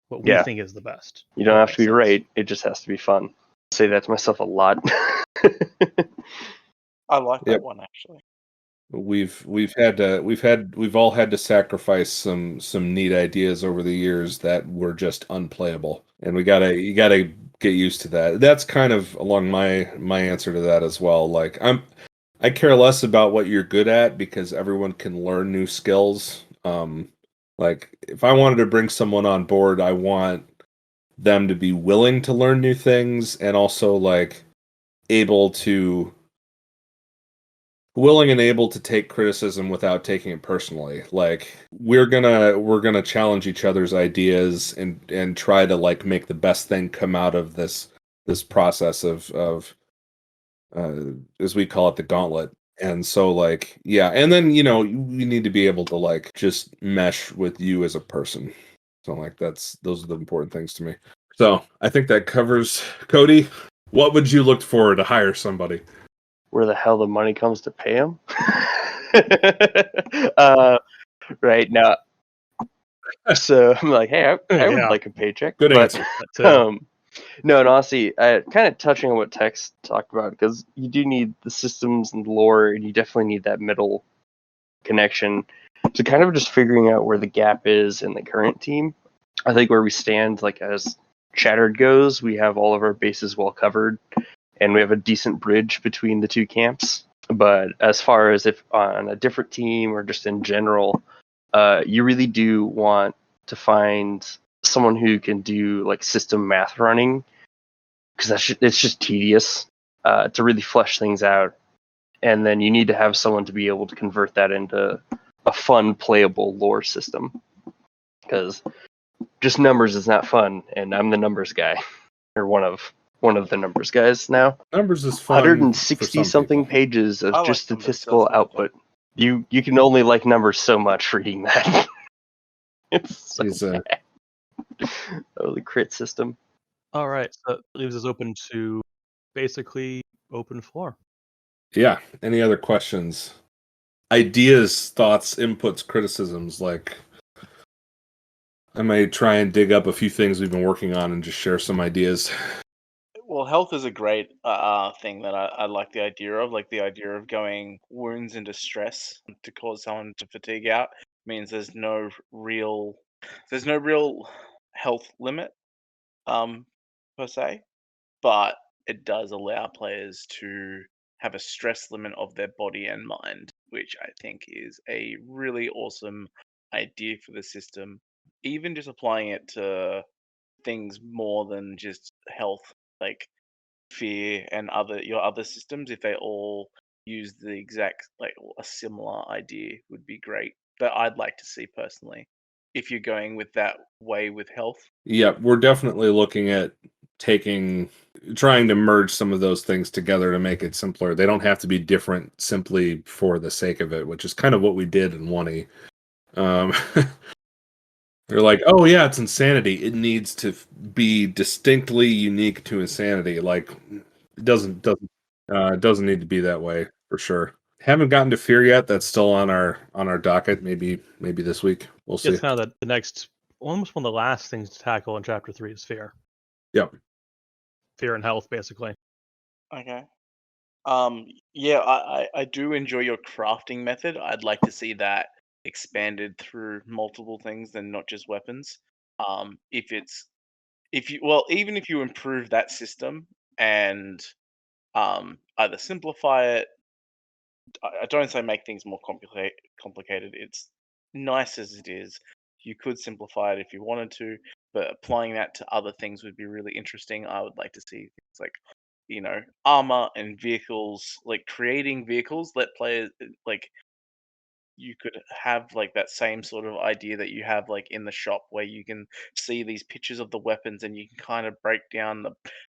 what we think is the best. You don't have to be right. It just has to be fun. I say that to myself a lot. I like that one actually. We've all had to sacrifice some neat ideas over the years that were just unplayable, and you gotta get used to that. That's kind of along my answer to that as well. Like I care less about what you're good at, because everyone can learn new skills. Like if I wanted to bring someone on board, I want them to be willing to learn new things, and also like willing and able to take criticism without taking it personally. Like we're gonna challenge each other's ideas and try to like make the best thing come out of this process of as we call it, the gauntlet. And so like, yeah, and then you need to be able to like just mesh with you as a person. So like those are the important things to me. So I think that covers. Cody, what would you look for to hire somebody? Where the hell the money comes to pay them? Right now. So I'm like, hey, I would like a paycheck. Good answer. No, and honestly, kind of touching on what Tex talked about, because you do need the systems and lore, and you definitely need that middle connection. So kind of just figuring out where the gap is in the current team. I think where we stand, like as Shattered goes, we have all of our bases well covered, and we have a decent bridge between the two camps. But as far as if on a different team or just in general, you really do want to find someone who can do like system math running, because it's just tedious to really flesh things out. And then you need to have someone to be able to convert that into a fun, playable lore system. Because just numbers is not fun, and I'm the numbers guy, or one of the numbers guys now. Numbers is fun. 160 something pages of just statistical output. You can only like numbers so much reading that. It's so He's bad. Oh, the crit system. All right, so that leaves us open to basically open floor. yeah. Any other questions? Ideas, thoughts, inputs, criticisms. Like, I may try and dig up a few things we've been working on and just share some ideas. Well, health is a great thing that I like the idea of. Like the idea of going wounds into stress to cause someone to fatigue out means there's no real health limit per se, but it does allow players to have a stress limit of their body and mind, which I think is a really awesome idea for the system. Even just applying it to things more than just health, like fear and your other systems, if they all use the exact like a similar idea, would be great. That I'd like to see personally, if you're going with that way with health. Yeah, we're definitely looking at trying to merge some of those things together to make it simpler. They don't have to be different simply for the sake of it, which is kind of what we did in 1E. They're like, oh yeah, it's insanity. It needs to be distinctly unique to insanity. Like, it doesn't need to be that way for sure. Haven't gotten to fear yet. That's still on our docket. Maybe this week. We'll see. It's kind of the next, almost one of the last things to tackle in Chapter 3 is fear. Yep. Fear and health, basically. Okay. Yeah, I do enjoy your crafting method. I'd like to see that expanded through multiple things and not just weapons. Even if you improve that system and either simplify it, I don't say make things more complicated. It's nice as it is. You could simplify it if you wanted to, but applying that to other things would be really interesting. I would like to see things like, armor and vehicles, like creating vehicles. Let players like you could have like that same sort of idea that you have like in the shop where you can see these pictures of the weapons and you can kind of break down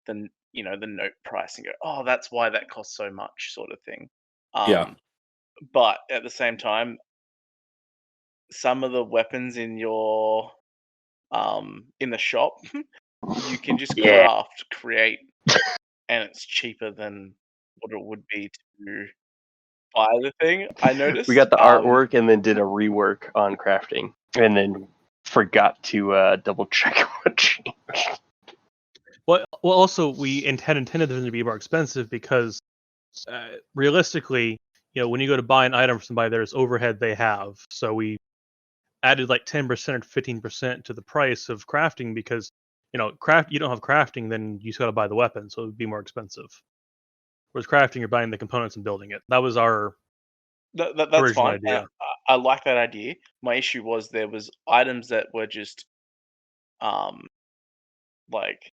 the note price and go, oh, that's why that costs so much, sort of thing. Yeah. Um, but at the same time, some of the weapons in the shop, you can just Yeah. create, and it's cheaper than what it would be to buy the thing. I noticed. We got the artwork and then did a rework on crafting, and then forgot to double check what changed. Well, also we intended them to be more expensive because realistically, when you go to buy an item from somebody, there's overhead they have. So we added like 10% or 15% to the price of crafting because you don't have crafting, then you just got to buy the weapon, so it would be more expensive. Whereas crafting, you're buying the components and building it. That was our That's original fine. idea. I like that idea. My issue was there was items that were just like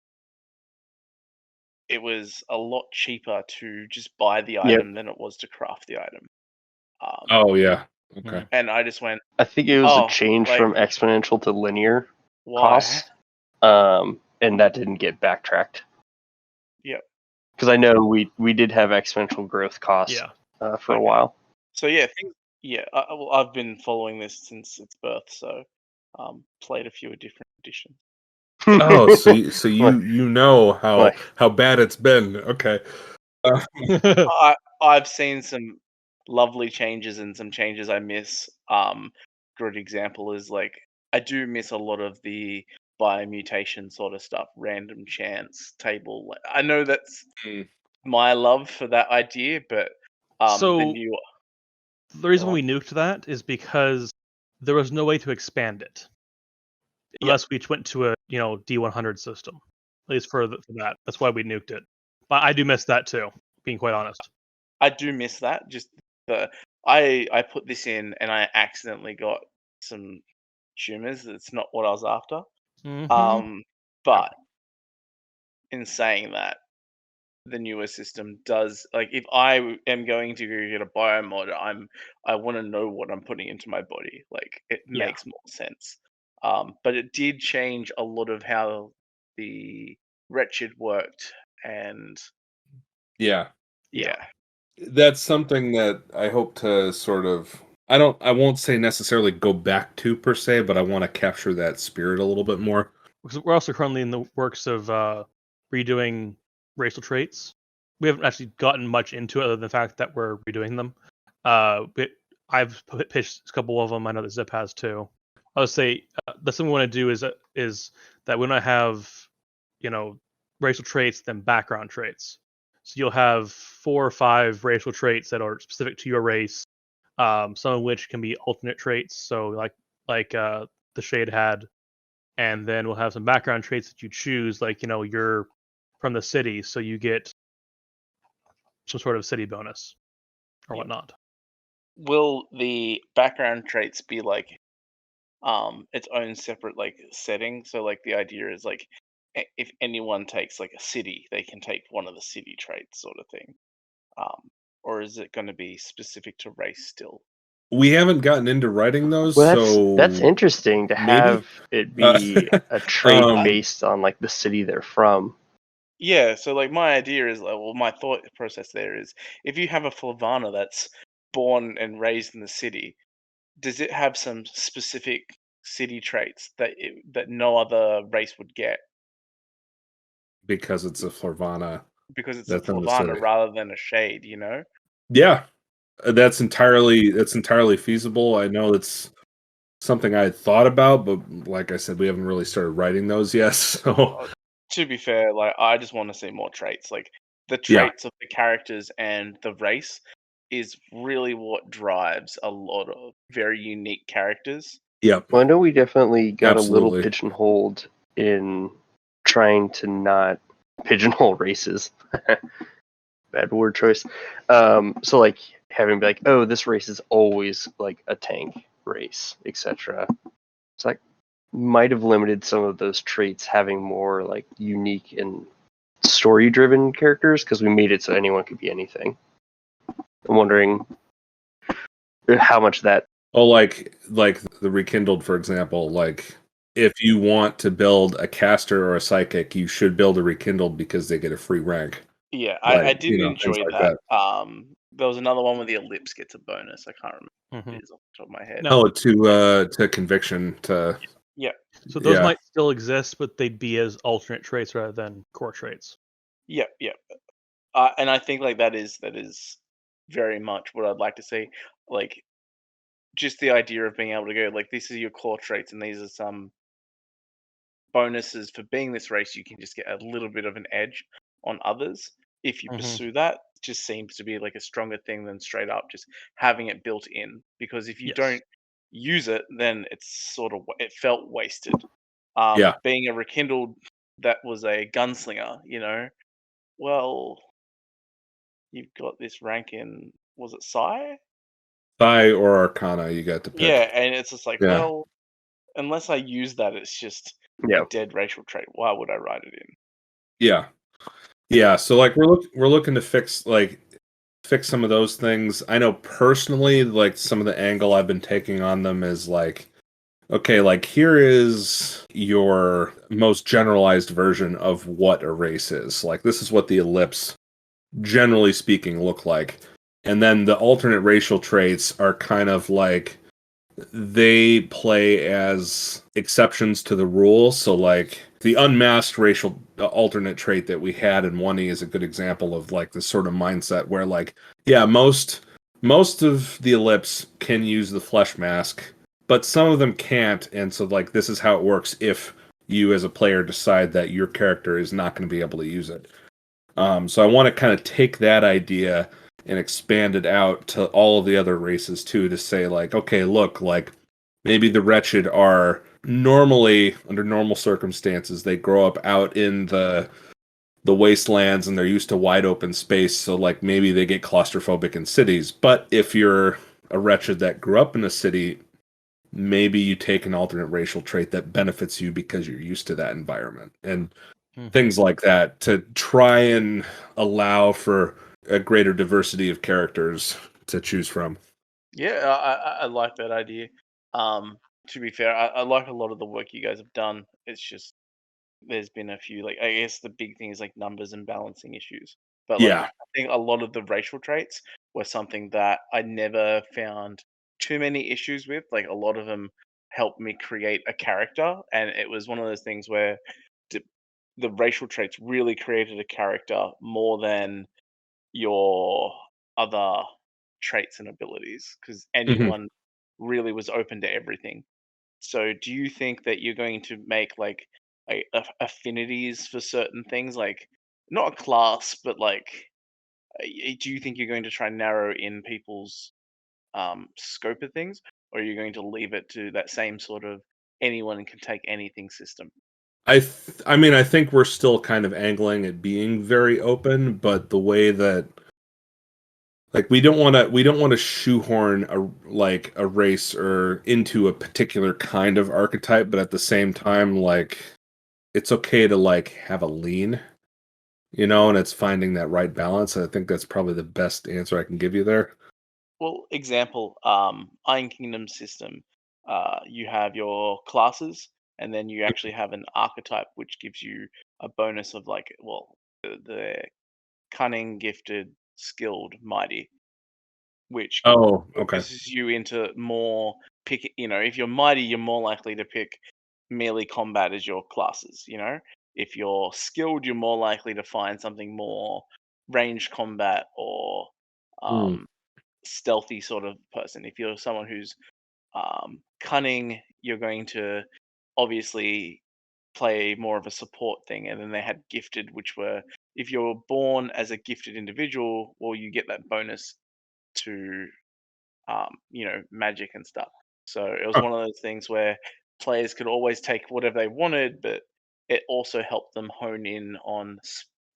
it was a lot cheaper to just buy the Yep. item than it was to craft the item. Oh yeah. Okay. And I just went, I think it was Oh, a change like, from exponential to linear why? cost, and that didn't get backtracked. Yep. Because I know we did have exponential growth costs Yeah. for a Okay. while. So yeah, I've been following this since its birth, so played a few different editions. Oh, so you know how bad it's been. Okay. I've seen some lovely changes and some changes I miss. Good example is like I do miss a lot of the biomutation sort of stuff, random chance table. I know that's my love for that idea, but the So new the reason we nuked that is because there was no way to expand it unless we went to a D100 system. At least for that. That's why we nuked it. But I do miss that too, being quite honest. I do miss that. Just I put this in and I accidentally got some tumors. That's not what I was after. Mhm. But in saying that, the newer system does like if I am going to go get a biomod, I want to know what I'm putting into my body. Like it Yeah. makes more sense. But it did change a lot of how the wretched worked, and Yeah. yeah. That's something that I hope to sort of I won't say necessarily go back to per se, but I want to capture that spirit a little bit more. Because we're also currently in the works of redoing racial traits. We haven't actually gotten much into it other than the fact that we're redoing them. I've pitched a couple of them. I know that Zip has too. I would say the thing we want to do is that we want to have, racial traits then background traits. So you'll have 4 or 5 racial traits that are specific to your race. Some of which can be alternate traits. So like the Shade had, and then we'll have some background traits that you choose, like you're from the city, so you get some sort of city bonus or Yeah. whatnot. Will the background traits be like its own separate like setting? So like the idea is like if anyone takes like a city, they can take one of the city traits sort of thing. Or is it going to be specific to race still? We haven't gotten into writing those, Well, so that's interesting to maybe. have it be a trait Um, based on like the city they're from. Yeah, so like my idea is like, well, my thought process there is if you have a Flavana that's born and raised in the city, does it have some specific city traits that no other race would get because it's a Flavana because it's a that's in the Flavana city. rather than a shade, you know? Yeah, that's entirely feasible. I know it's something I had thought about, but like I said, we haven't really started writing those yet. So To be fair, like I just want to see more traits. Like the yeah, traits of the characters and the race is really what drives a lot of very unique characters. yep, Well, I know we definitely got a little absolutely. pigeonholed in trying to not pigeonhole races. Bad word choice. So like having be like, oh, this race is always like a tank race, etc. It's like might have limited some of those traits having more like unique and story driven characters because we made it so anyone could be anything. I'm wondering how much that. Oh, like the Rekindled, for example. Like if you want to build a caster or a psychic, you should build a Rekindled because they get a free rank. Yeah, I Like did things enjoy like that. that. There was another one where the ellipse gets a bonus. I can't remember what Hmm. it is off the top of my head. No, Oh, to conviction to Yeah, so those yeah. might still exist, but they'd be as alternate traits rather than core traits. yeah, yeah. And I think like that is very much what I'd like to see. Like just the idea of being able to go like this is your core traits and these are some bonuses for being this race. You can just get a little bit of an edge on others if you Hmm. pursue that. Just seems to be like a stronger thing than straight up just having it built in. Because if you Yes. don't use it, then it's sort of it felt wasted. Yeah. Being a rekindled that was a gunslinger, well, you've got this rank in was it Psi? Psi or Arcana, you got to Yeah, pick. and it's just like, Yeah. well, unless I use that, it's just a Yeah, dead racial trait. Why would I write it in? Yeah. Yeah. So like we're looking to fix some of those things. I know personally, like some of the angle I've been taking on them is like, okay, like here is your most generalized version of what a race is. Like this is what the ellipse, generally speaking, look like. And then the alternate racial traits are kind of like they play as exceptions to the rule. So, like the unmasked racial alternate trait that we had in 1E is a good example of like this sort of mindset where, like, yeah, most of the ellipse can use the flesh mask, but some of them can't. And so, like, this is how it works if you as a player decide that your character is not going to be able to use it. So I want to kind of take that idea and expand it out to all of the other races too, to say like, okay, look, like maybe the wretched are normally under normal circumstances they grow up out in the wastelands and they're used to wide open space, so like maybe they get claustrophobic in cities. But if you're a wretched that grew up in a city, maybe you take an alternate racial trait that benefits you because you're used to that environment. And Hmm. things like that to try and allow for a greater diversity of characters to choose from. Yeah, I like that idea. To be fair, I like a lot of the work you guys have done. It's just there's been a few like I guess the big thing is like numbers and balancing issues. But like Yeah. I think a lot of the racial traits were something that I never found too many issues with. Like a lot of them helped me create a character, and it was one of those things where d- the racial traits really created a character more than your other traits and abilities, because Mhm. anyone really was open to everything. So, do you think that you're going to make like affinities for certain things, like not a class, but like, do you think you're going to try and narrow in people's scope of things, or are you going to leave it to that same sort of anyone can take anything system? I mean, I think we're still kind of angling at being very open, but the way that like we don't want to shoehorn a race or into a particular kind of archetype, but at the same time, like it's okay to like have a lean, and it's finding that right balance. I think that's probably the best answer I can give you there. Well, example, Iron Kingdom system. You have your classes, and then you actually have an archetype, which gives you a bonus of like, well, the cunning, gifted, skilled, mighty, which Oh, okay. focuses you into more pick. If you're mighty, you're more likely to pick melee combat as your classes. If you're skilled, you're more likely to find something more ranged combat or Mm. um, stealthy sort of person. If you're someone who's cunning, you're going to obviously play more of a support thing. And then they had gifted, which were if you're born as a gifted individual, well, you get that bonus to magic and stuff. So it was Huh. one of those things where players could always take whatever they wanted, but it also helped them hone in on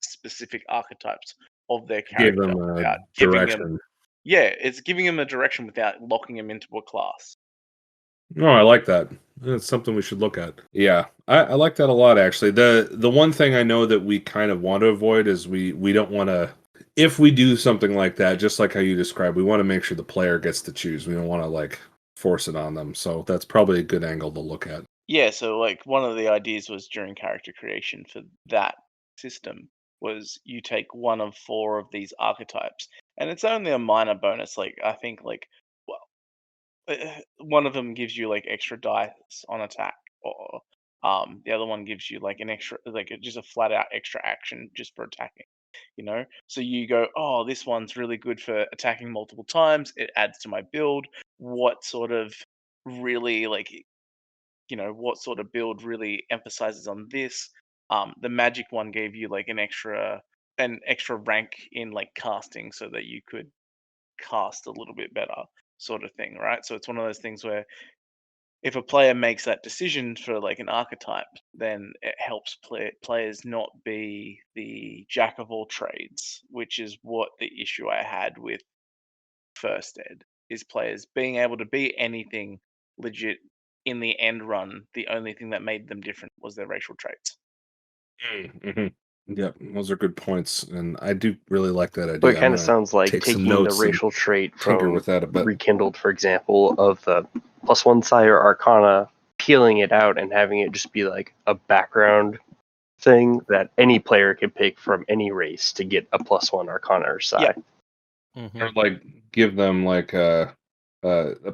specific archetypes of their Gave character them a without giving them. direction. Yeah, it's giving them a direction without locking them into a class. No, I like that. That's something we should look at. Yeah, I like that a lot actually. The one thing I know that we kind of want to avoid is we don't want to if we do something like that, just like how you described, we want to make sure the player gets to choose. We don't want to like force it on them. So that's probably a good angle to look at. Yeah, so like one of the ideas was during character creation for that system was you take one of four of these archetypes, and it's only a minor bonus. Like I think like one of them gives you like extra dice on attack, or the other one gives you like an extra, like just a flat out extra action just for attacking. So you go, oh, this one's really good for attacking multiple times. It adds to my build. What sort of really like what sort of build really emphasizes on this? The magic one gave you like an extra rank in like casting so that you could cast a little bit better, sort of thing, right? So it's one of those things where if a player makes that decision for like an archetype, then it helps players not be the jack of all trades, which is what the issue I had with first ed is players being able to be anything legit. In the end run, the only thing that made them different was their racial traits. Mm-hmm. Yep, those are good points, and I do really like that But it idea. I'm kind of gonna sounds like take some taking the notes and racial trait tinker from with that a bit. Rekindled, for example, of the +1 Sire Arcana, peeling it out and having it just be like a background thing that any player can pick from any race to get a +1 Arcana or Psi. Yeah. Or like give them like a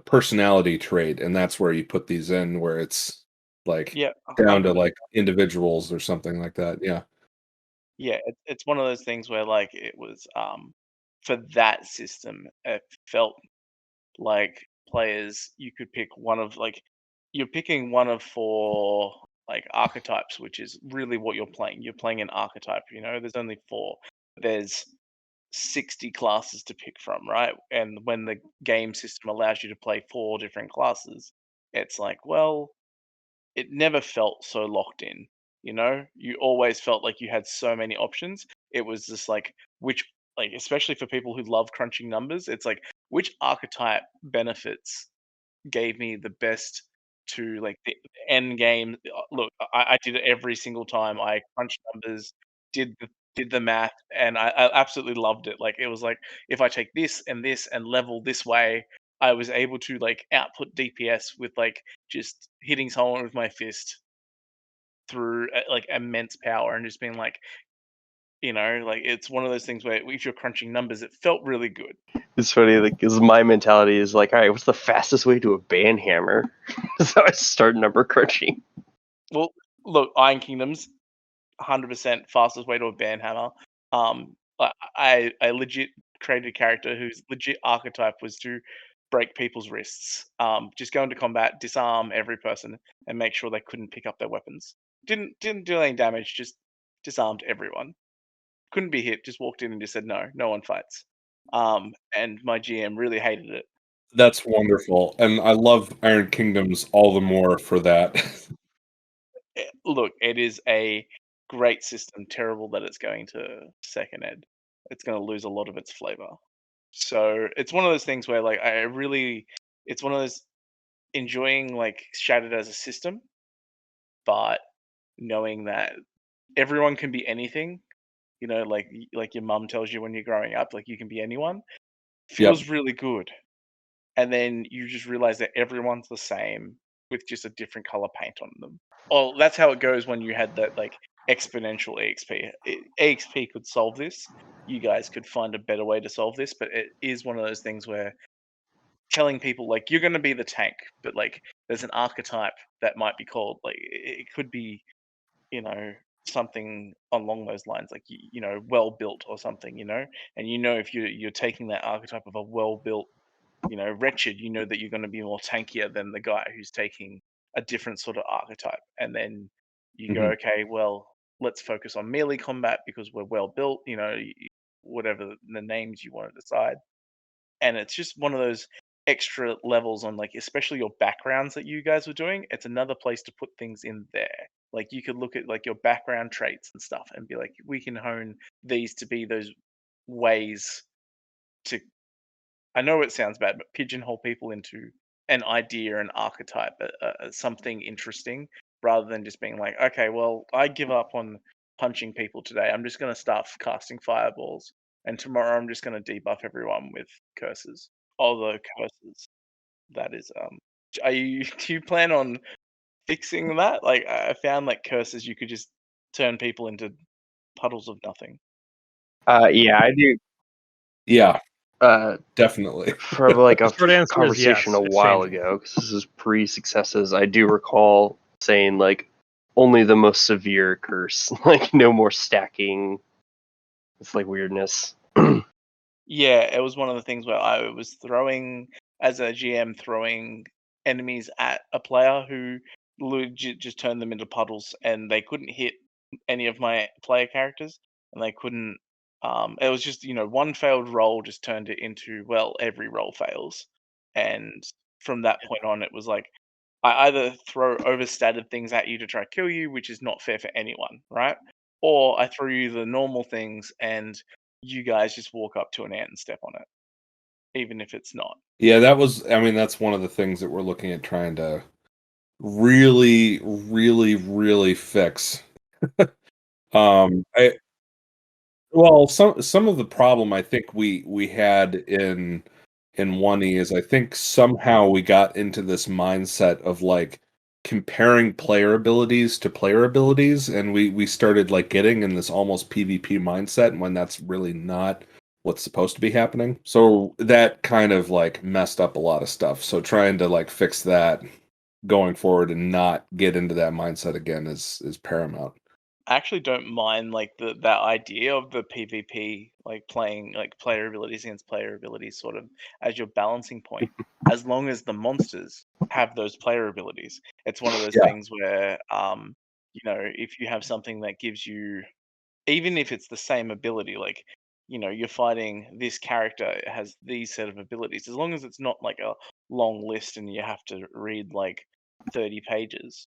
personality trait, and that's where you put these in, where it's like Yeah, down to 100%. like individuals or something like that. Yeah. Yeah, it's one of those things where like it was for that system, it felt like players you could pick one of like you're picking one of four like archetypes, which is really what you're playing. You're playing an archetype, there's only four. There's 60 classes to pick from, right? And when the game system allows you to play four different classes, it's like, well, it never felt so locked in. You always felt like you had so many options. It was just like, which, like, especially for people who love crunching numbers, it's like, which archetype benefits gave me the best to like the end game. Look, I did it every single time. I crunched numbers, did the math, and I absolutely loved it. Like it was like if I take this and level this way, I was able to like output DPS with like just hitting someone with my fist through like immense power and just being like Like it's one of those things where if you're crunching numbers, it felt really good. It's funny, like, because my mentality is like, all right, what's the fastest way to a banhammer? So I start number crunching. Well, look, Iron Kingdoms, 100% fastest way to a banhammer. I legit created a character whose legit archetype was to break people's wrists. Just go into combat, disarm every person, and make sure they couldn't pick up their weapons. Didn't do any damage, just disarmed everyone. Couldn't be hit, just walked in and just said no one fights. And my GM really hated it. That's wonderful, and I love Iron Kingdoms all the more for that. Look, it is a great system. Terrible that it's going to second ed. It's going to lose a lot of its flavor. So it's one of those things where, like, it's one of those enjoying like Shattered as a system, but knowing that everyone can be anything. Like your mum tells you when you're growing up, like you can be anyone. Yep. Feels really good, and then you just realize that everyone's the same with just a different color paint on them. Well, that's how it goes when you had that like exponential EXP. EXP could solve this. You guys could find a better way to solve this, but it is one of those things where telling people like you're going to be the tank, but like there's an archetype that might be called like it could be you know something along those lines, like well built or something, and if you're taking that archetype of a well built wretched, that you're going to be more tankier than the guy who's taking a different sort of archetype. And then you go, Mhm. okay, well, let's focus on melee combat because we're well built, whatever the names you want to decide. And it's just one of those extra levels on like, especially your backgrounds that you guys were doing. It's another place to put things in there. Like you could look at like your background traits and stuff and be like, we can hone these to be those ways to, I know it sounds bad, but pigeonhole people into an idea, an archetype, something interesting, rather than just being like, okay, well, I give up on punching people today. I'm just going to start casting fireballs, and tomorrow I'm just going to debuff everyone with curses. Although curses, that is, are you? Do you plan on fixing that? Like, I found like curses, you could just turn people into puddles of nothing. Yeah, I do. Yeah, Uh, definitely. from like a The short answer is conversation yes, a it's while changing. ago, because this is pre-successes, I do recall saying like only the most severe curse, like no more stacking. It's like weirdness. Yeah, it was one of the things where I was throwing, as a GM, throwing enemies at a player who legit just turned them into puddles, and they couldn't hit any of my player characters, and they couldn't. It was just one failed roll just turned it into, well, every roll fails, and from that point on, it was like I either throw overstated things at you to try to kill you, which is not fair for anyone, right? Or I throw you the normal things and you guys just walk up to an ant and step on it, even if it's not. Yeah, I mean, that's one of the things that we're looking at trying to really, really, really fix. I Well, some of the problem I think we had in 1E is I think somehow we got into this mindset of like comparing player abilities to player abilities, and we started like getting in this almost PvP mindset when that's really not what's supposed to be happening. So that kind of like messed up a lot of stuff. So trying to like fix that going forward and not get into that mindset again is paramount. I actually don't mind like that idea of the PvP, like playing like player abilities against player abilities sort of as your balancing point, as long as the monsters have those player abilities. It's one of those Yeah. things where if you have something that gives you, even if it's the same ability, like you're fighting this character, it has these set of abilities, as long as it's not like a long list and you have to read like 30 pages,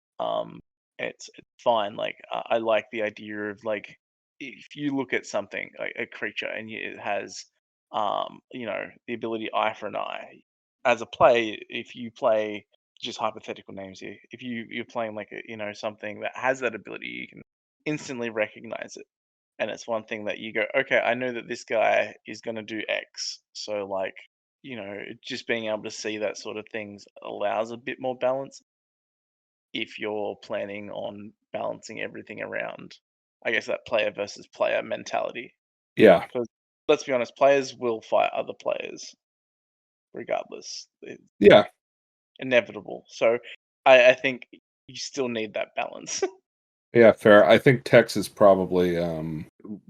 it's fine. Like I like the idea of like if you look at something like a creature and it has the ability eye for an eye, as a play, if you play, just hypothetical names here, if you're playing like something that has that ability, you can instantly recognize it. And it's one thing that you go, okay, I know that this guy is going to do X. So, like, just being able to see that sort of things allows a bit more balance if you're planning on balancing everything around I guess that player versus player mentality. Yeah. Because let's be honest, players will fight other players regardless. It's Yeah. inevitable. So I think you still need that balance. Yeah, fair. I think Tex is probably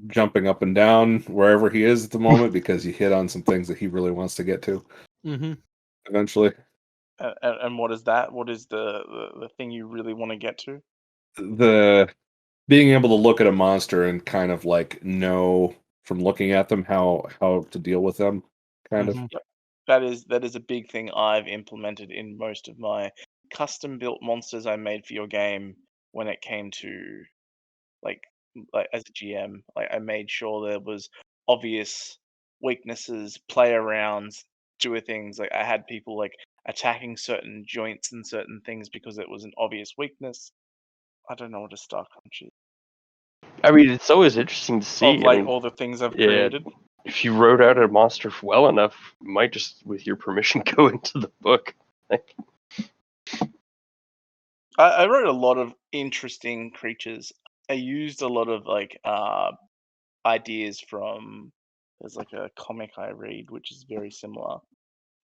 jumping up and down wherever he is at the moment because he hit on some things that he really wants to get to Mm-hmm. eventually. And what is that? What is the thing you really want to get to? The being able to look at a monster and kind of like know from looking at them how to deal with them, kind of. Mm-hmm. That is a big thing I've implemented in most of my custom built monsters I made for your game when it came to like as a GM. Like I made sure there was obvious weaknesses, play arounds, do things. Like I had people like attacking certain joints and certain things because it was an obvious weakness. I don't know what a star crunch is. I mean, it's always interesting to see. Of like I mean, all the things I've yeah, created. if you wrote out a monster well enough, you might just, with your permission, go into the book. Like, I wrote a lot of interesting creatures. I used a lot of like ideas from there's like a comic I read which is very similar,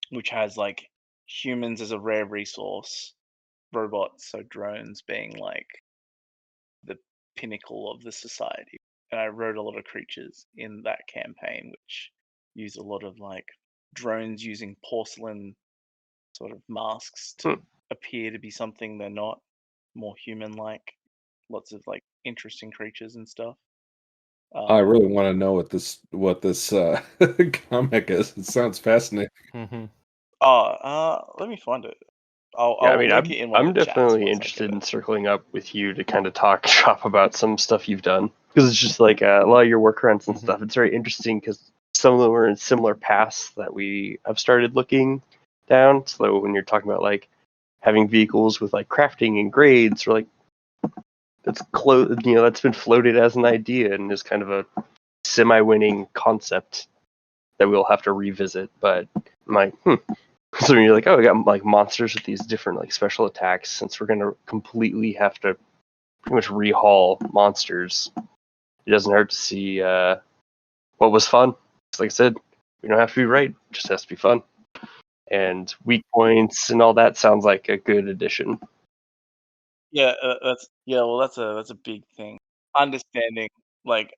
which has like humans as a rare resource, robots, so drones being like the pinnacle of the society. And I wrote a lot of creatures in that campaign which use a lot of like drones using porcelain sort of masks to appear to be something they're not, more human like. Lots of like interesting creatures and stuff. I really want to know what this comic is. It sounds fascinating. Mm-hmm. Let me find it. I'll yeah, I mean, link it in one I'm of the chats definitely once I interested get in it. circling up with you to kind of talk shop about some stuff you've done, because it's just like a lot of your workarounds and Mhm. stuff. It's very interesting because some of them are in similar paths that we have started looking down. So when you're talking about like having vehicles with like crafting and grades, or like that's that's been floated as an idea and is kind of a semi-winning concept that we'll have to revisit. But I'm like, So when you're like, oh, we got like monsters with these different like special attacks, since we're gonna completely have to pretty much rehaul monsters, it doesn't hurt to see what was fun. 'Cause like I said, we don't have to be right; it just has to be fun. And weak points and all that sounds like a good addition. Yeah, well, that's a big thing. Understanding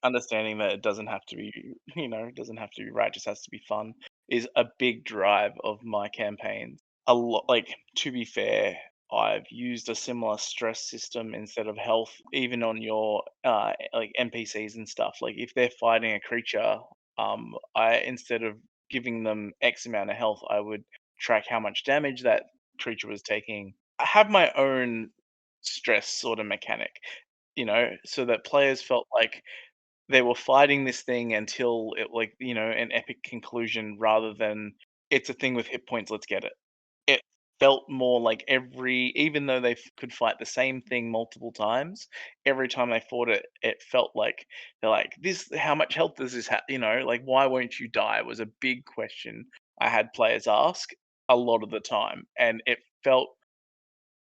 understanding that it doesn't have to be, it doesn't have to be right, it just has to be fun is a big drive of my campaigns. A lot, like to be fair, I've used a similar stress system instead of health, even on your like NPCs and stuff. Like if they're fighting a creature, I instead of giving them X amount of health, I would track how much damage that creature was taking. I have my own stress sort of mechanic, so that players felt like they were fighting this thing until it like, an epic conclusion rather than it's a thing with hit points, let's get it. It felt more like even though they could fight the same thing multiple times, every time they fought it, it felt like they're like, this, how much health does this have? Like, why won't you die was a big question I had players ask a lot of the time. And it felt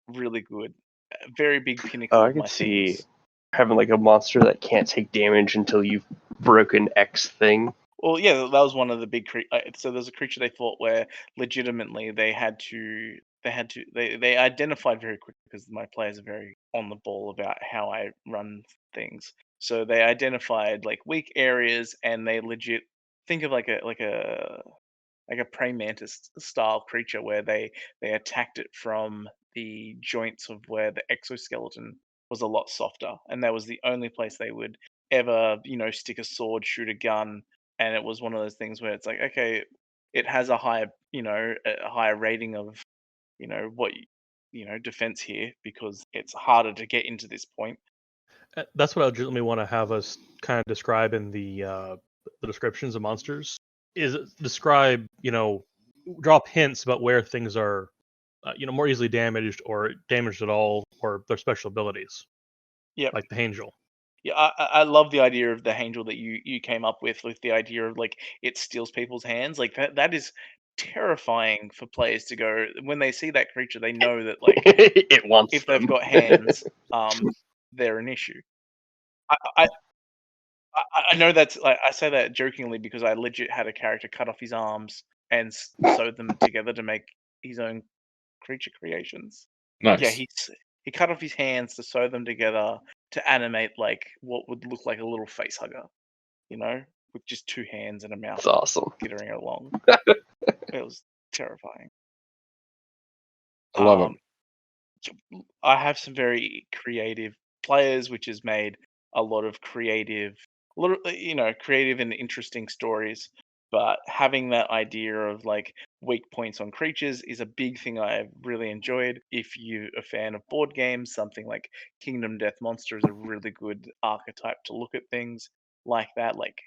really good. A very big pinnacle I of could my see things. having like a monster that can't take damage until you've broken X thing. Well, yeah, that was one of the big so there's a creature they fought where legitimately they identified very quickly because my players are very on the ball about how I run things. So they identified like weak areas and they legit think of like a praying mantis style creature where they attacked it from the joints of where the exoskeleton was a lot softer, and that was the only place they would ever stick a sword, shoot a gun. And it was one of those things where it's like, okay, it has a higher a higher rating of what defense here because it's harder to get into this point. That's what I legitimately want to have us kind of describe in the descriptions of monsters. Is describe, drop hints about where things are, more easily damaged or damaged at all, or their special abilities, Yeah. like the Angel. Yeah, I love the idea of the angel that you came up with the idea of like it steals people's hands. Like that is terrifying for players to go when they see that creature. They know that like It wants if they've them. got hands, they're an issue. I know that's like I say that jokingly because I legit had a character cut off his arms and sewed them together to make his own creature creations. Yeah, Nice. he cut off his hands to sew them together to animate like what would look like a little face hugger, with just two hands and a mouth That's awesome. skittering along. It was terrifying. I love Um, I have some very creative players, which has made a lot of creative, creative and interesting stories. But having that idea of like weak points on creatures is a big thing I've really enjoyed. If you're a fan of board games, something like Kingdom Death Monster is a really good archetype to look at things like that, like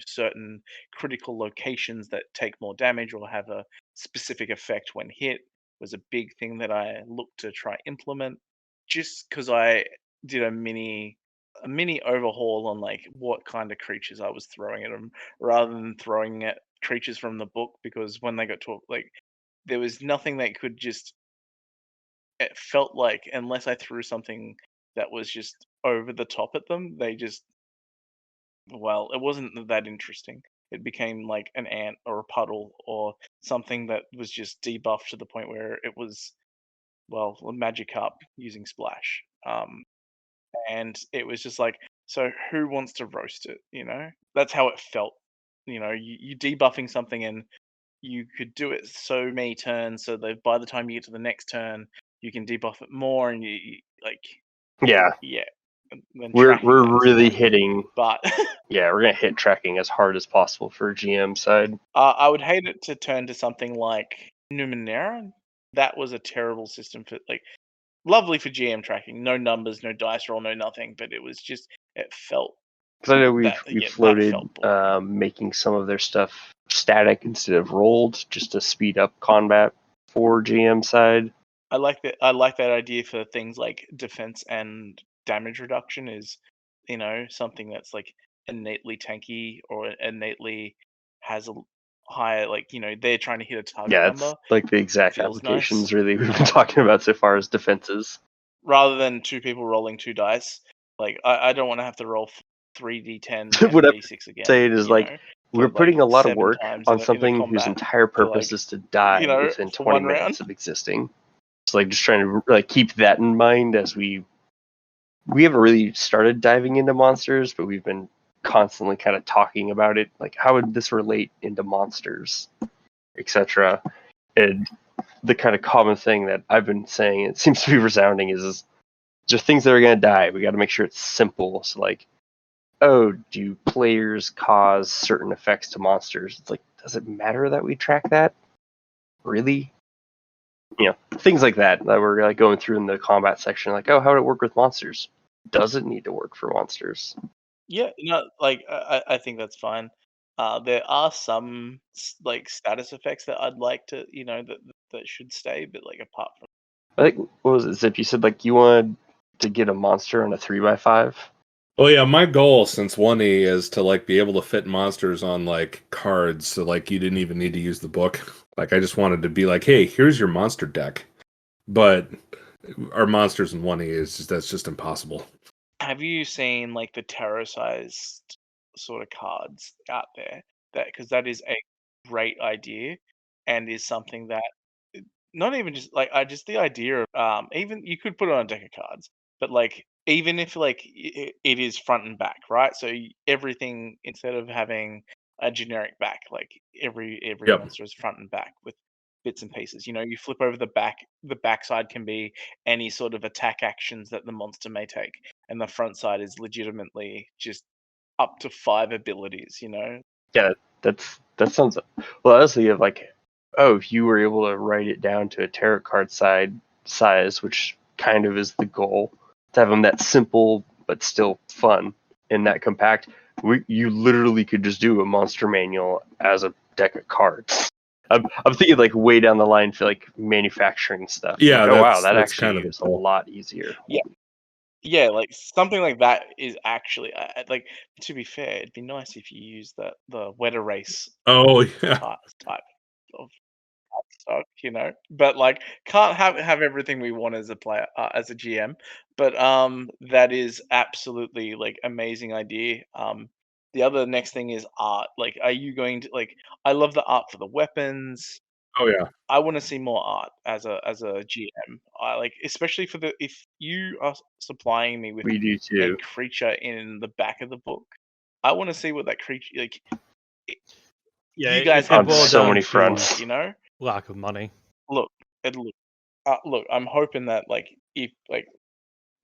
certain critical locations that take more damage or have a specific effect when hit was a big thing that I looked to try implement just because I did a mini overhaul on like what kind of creatures I was throwing at them rather than throwing at creatures from the book because when they got to like there was nothing that could just it felt like unless I threw something that was just over the top at them they just well it wasn't that interesting. It became like an ant or a puddle or something that was just debuffed to the point where it was a magic up using splash. And it was just like, so who wants to roast it? That's how it felt. You debuffing something and you could do it so many turns, so that by the time you get to the next turn, you can debuff it more, and like, Yeah, yeah. And then we're tracking that's really fun. hitting. But Yeah, we're gonna hit tracking as hard as possible for GM side. I would hate it to turn to something like Numenera. That was a terrible system for like lovely for GM tracking. No numbers, no dice roll, no nothing. But it was just it felt Because I know we've that floated felt boring. making some of their stuff static instead of rolled, just to speed up combat for GM side. I like that. I like that idea for things like defense and damage reduction. Is something that's like innately tanky or innately has a higher like they're trying to hit a target Yeah, it's number. like the exact Feels applications nice. really we've been talking about so far as defenses. Rather than two people rolling two dice. Like I don't want to have to roll 3d10 and What a I'm d6 again. saying is like For we're like putting a lot of 7 work times on in a something whose combat entire for purpose like is to die within for 20 one round. minutes of existing. It's like just trying to like keep that in mind as we haven't really started diving into monsters, but we've been constantly kind of talking about it, like how would this relate into monsters, etc. And the kind of common thing that I've been saying, it seems to be resounding, is just things that are going to die. We got to make sure it's simple. So like, oh, do players cause certain effects to monsters? It's like, does it matter that we track that? Really? Things like that we're like going through in the combat section. Like, oh, how would it work with monsters? Does it need to work for monsters? Yeah, like I think that's fine. There are some like status effects that I'd like to, that should stay, but like apart from I think what was it, Zip? You said like you wanted to get a monster on a 3x5. Well, yeah, my goal since 1E is to like be able to fit monsters on like cards, so like you didn't even need to use the book. Like I just wanted to be like, hey, here's your monster deck. But our monsters in 1E that's just impossible. Have you seen like the tarot-sized sort of cards out there? Because that is a great idea, and is something that not even just like I just the idea of even you could put it on a deck of cards, but like even if like it is front and back, right? So everything instead of having a generic back, like every Yep. monster is front and back with bits and pieces. You flip over the back. The backside can be any sort of attack actions that the monster may take, and the front side is legitimately just up to 5 abilities. Yeah, that sounds. Well, I was thinking of like, oh, if you were able to write it down to a tarot card size, which kind of is the goal, to have them that simple but still fun and that compact. You literally could just do a monster manual as a deck of cards. I'm thinking like way down the line for like manufacturing stuff. Yeah, like, oh wow, that that's actually kind of the is a goal. lot easier. Yeah, like something like that is actually like. To be fair, it'd be nice if you use the wet erase Oh yeah. type of stuck, you know. But like, can't have everything we want as a player, as a GM. But that is absolutely like amazing idea. The other next thing is art. Like, are you going to like? I love the art for the weapons. Oh yeah. I want to see more art as a GM. I like, especially for the if you are supplying me with We do a too. creature in the back of the book, I want to see what that creature like. Yeah, You guys it have On boiled so down many to fronts. you know. lack of money. Look, look. I'm hoping that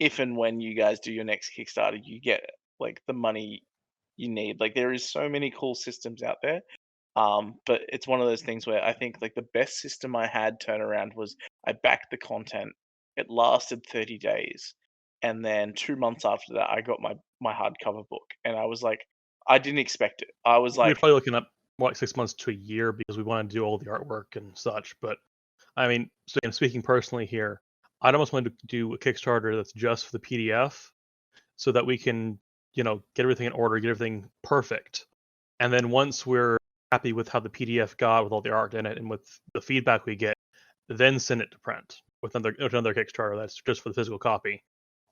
if and when you guys do your next Kickstarter, you get like the money you need. Like, there is so many cool systems out there. But it's one of those things where I think like the best system I had turnaround was I backed the content. It lasted 30 days. And then 2 months after that, I got my hardcover book. And I was like, I didn't expect it. I was We're like, probably looking at like 6 months to a year because we want to do all the artwork and such. But I mean, so I'm speaking personally here. I'd almost want to do a Kickstarter that's just for the PDF, so that we can, get everything in order, get everything perfect, and then once we're happy with how the PDF got, with all the art in it, and with the feedback we get, then send it to print with another Kickstarter that's just for the physical copy,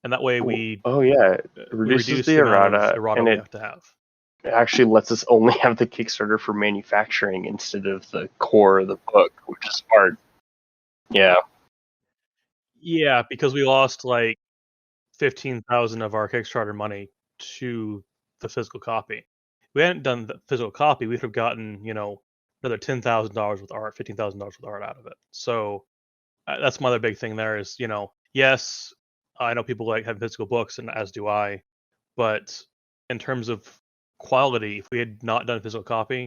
and that way we Oh yeah, it we reduces reduce the the amount of errata, errata and we it have to have. actually lets us only have the Kickstarter for manufacturing instead of the core of the book, which is smart. Yeah. Yeah, because we lost like 15,000 of our Kickstarter money to the physical copy. If we hadn't done the physical copy, we'd have gotten, another $10,000 with art, $15,000 with art out of it. So that's my other big thing there is, yes, I know people like having physical books, and as do I, but in terms of quality, if we had not done a physical copy,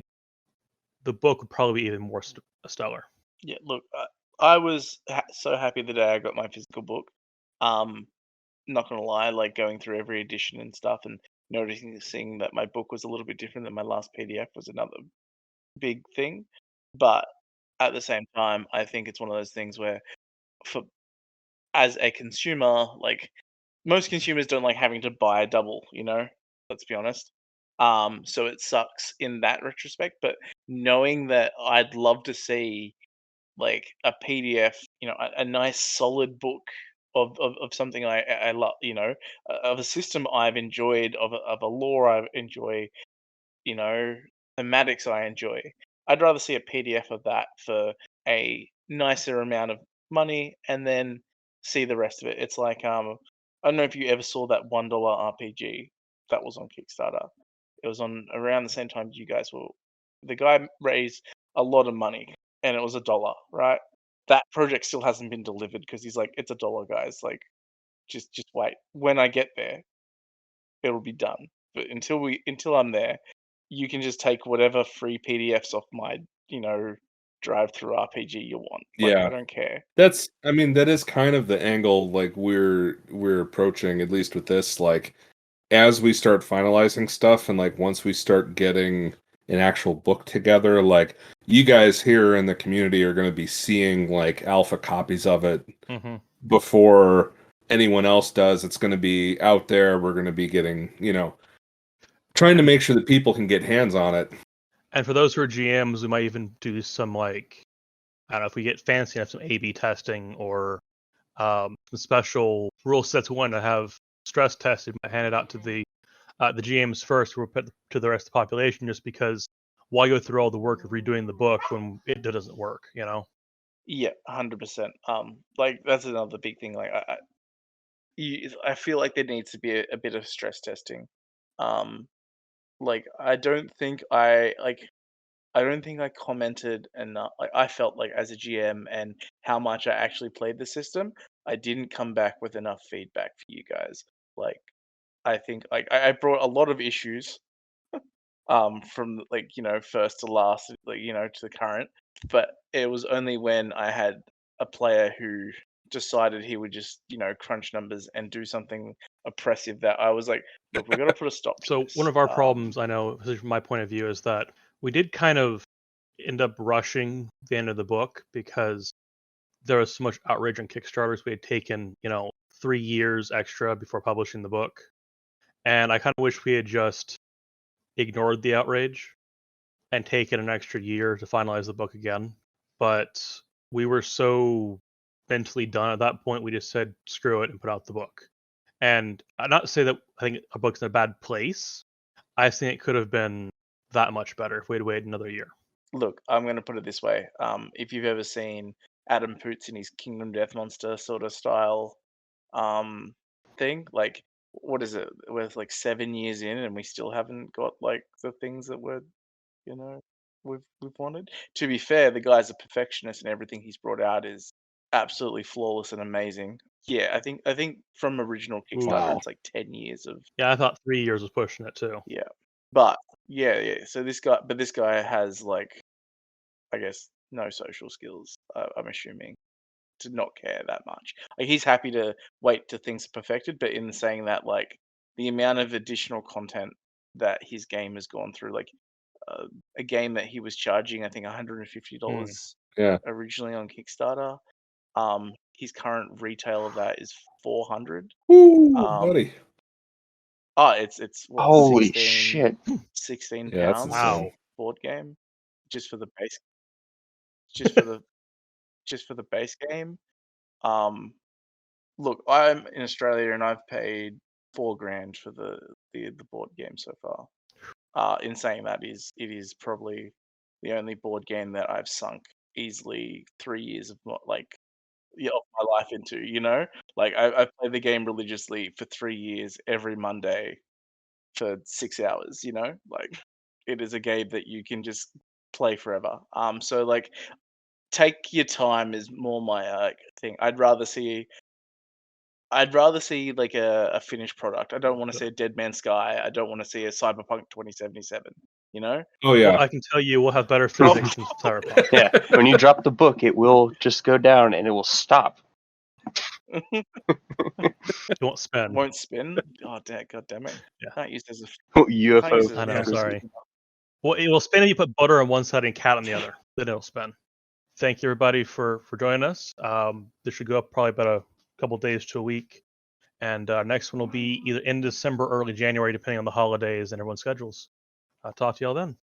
the book would probably be even more stellar. yeah, look, I was so happy the day I got my physical book. Um, not gonna lie, like going through every edition and stuff and noticing seeing that my book was a little bit different than my last PDF was another big thing. But at the same time, I think it's one of those things where for as a consumer, like most consumers don't like having to buy a double, you know? Let's be honest. So it sucks in that retrospect, but knowing that I'd love to see like a PDF, a nice solid book of something I love, of a system I've enjoyed, of a lore I enjoy, you know, thematics I enjoy. I'd rather see a PDF of that for a nicer amount of money and then see the rest of it. It's like I don't know if you ever saw that $1 RPG that was on Kickstarter. It was on around the same time you guys were. The guy raised a lot of money and it was $1, right? That project still hasn't been delivered because he's like, it's $1, guys. Like, just wait. When I get there, it'll be done. But until I'm there, you can just take whatever free PDFs off my, drive through RPG you want. Like, I Yeah. don't care. I mean, that is kind of the angle like we're approaching, at least with this, like as we start finalizing stuff and like once we start getting an actual book together, like you guys here in the community are going to be seeing like alpha copies of it Mm-hmm. before anyone else does. It's going to be out there. We're going to be getting, trying to make sure that people can get hands on it. And for those who are GMs, we might even do some like, I don't know, if we get fancy enough, some A/B testing or some special rule sets we want to have stress tested, might hand it out to the GMs first, we'll put to the rest of the population, just because why go through all the work of redoing the book when it doesn't work, Yeah, 100%. Like that's another big thing. Like I feel like there needs to be a bit of stress testing. Um, like I don't think I commented enough. Like I felt like as a GM and how much I actually played the system, I didn't come back with enough feedback for you guys. Like I think like I brought a lot of issues from like first to last, like to the current, but it was only when I had a player who decided he would just crunch numbers and do something oppressive that I was like, look, we're gonna put a stop to So one this. of our problems, I know, from my point of view, is that we did kind of end up rushing the end of the book because there was so much outrage on Kickstarters. We had taken, 3 years extra before publishing the book. And I kind of wish we had just ignored the outrage and taken an extra year to finalize the book again. But we were so mentally done at that point. We just said screw it and put out the book. And not to say that I think a book's in a bad place. I think it could have been that much better if we'd waited another year. Look, I'm going to put it this way. If you've ever seen Adam Poots in his Kingdom Death Monster sort of style thing, like, what is it? We're like 7 years in and we still haven't got like the things that we're, you know, we've wanted. To be fair, the guy's a perfectionist and everything he's brought out is absolutely flawless and amazing. Yeah, I think from original Kickstarter, Wow. it's like 10 years of Yeah, I thought 3 years was pushing it too. yeah. But yeah. So this guy has like, I guess, no social skills. I'm assuming to not care that much. Like he's happy to wait till things are perfected, but in saying that, like the amount of additional content that his game has gone through, like a game that he was charging, I think $150 Yeah. originally on Kickstarter. His current retail of that is 400. Woo, Um, buddy. Oh, it's what Holy 16 shit. 16 Yeah, that's pounds insane. board game just for the base just for the just for the base game. Um, look, I'm in Australia and I've paid 4 grand for the board game so far. In saying that, it is probably the only board game that I've sunk easily 3 years of of my life into. You know, like I've played the game religiously for 3 years every Monday for 6 hours. You know, like it is a game that you can just play forever. So like take your time is more my thing. I'd rather see like a finished product. I don't want to see a Dead Man's Sky. I don't want to see a Cyberpunk 2077. You know? Oh Well, yeah. I can tell you we'll have better physics than Cyberpunk. Yeah, when you drop the book, it will just go down and it will stop. It won't spin. Won't spin. Oh, God damn it! Yeah. Can't use it as a UFO. I know, frisbee. sorry. Well, it will spin if you put butter on one side and cat on the other. Then it'll spin. Thank you, everybody, for joining us. This should go up probably about a couple days to a week. And next one will be either in December or early January, depending on the holidays and everyone's schedules. I'll talk to y'all then.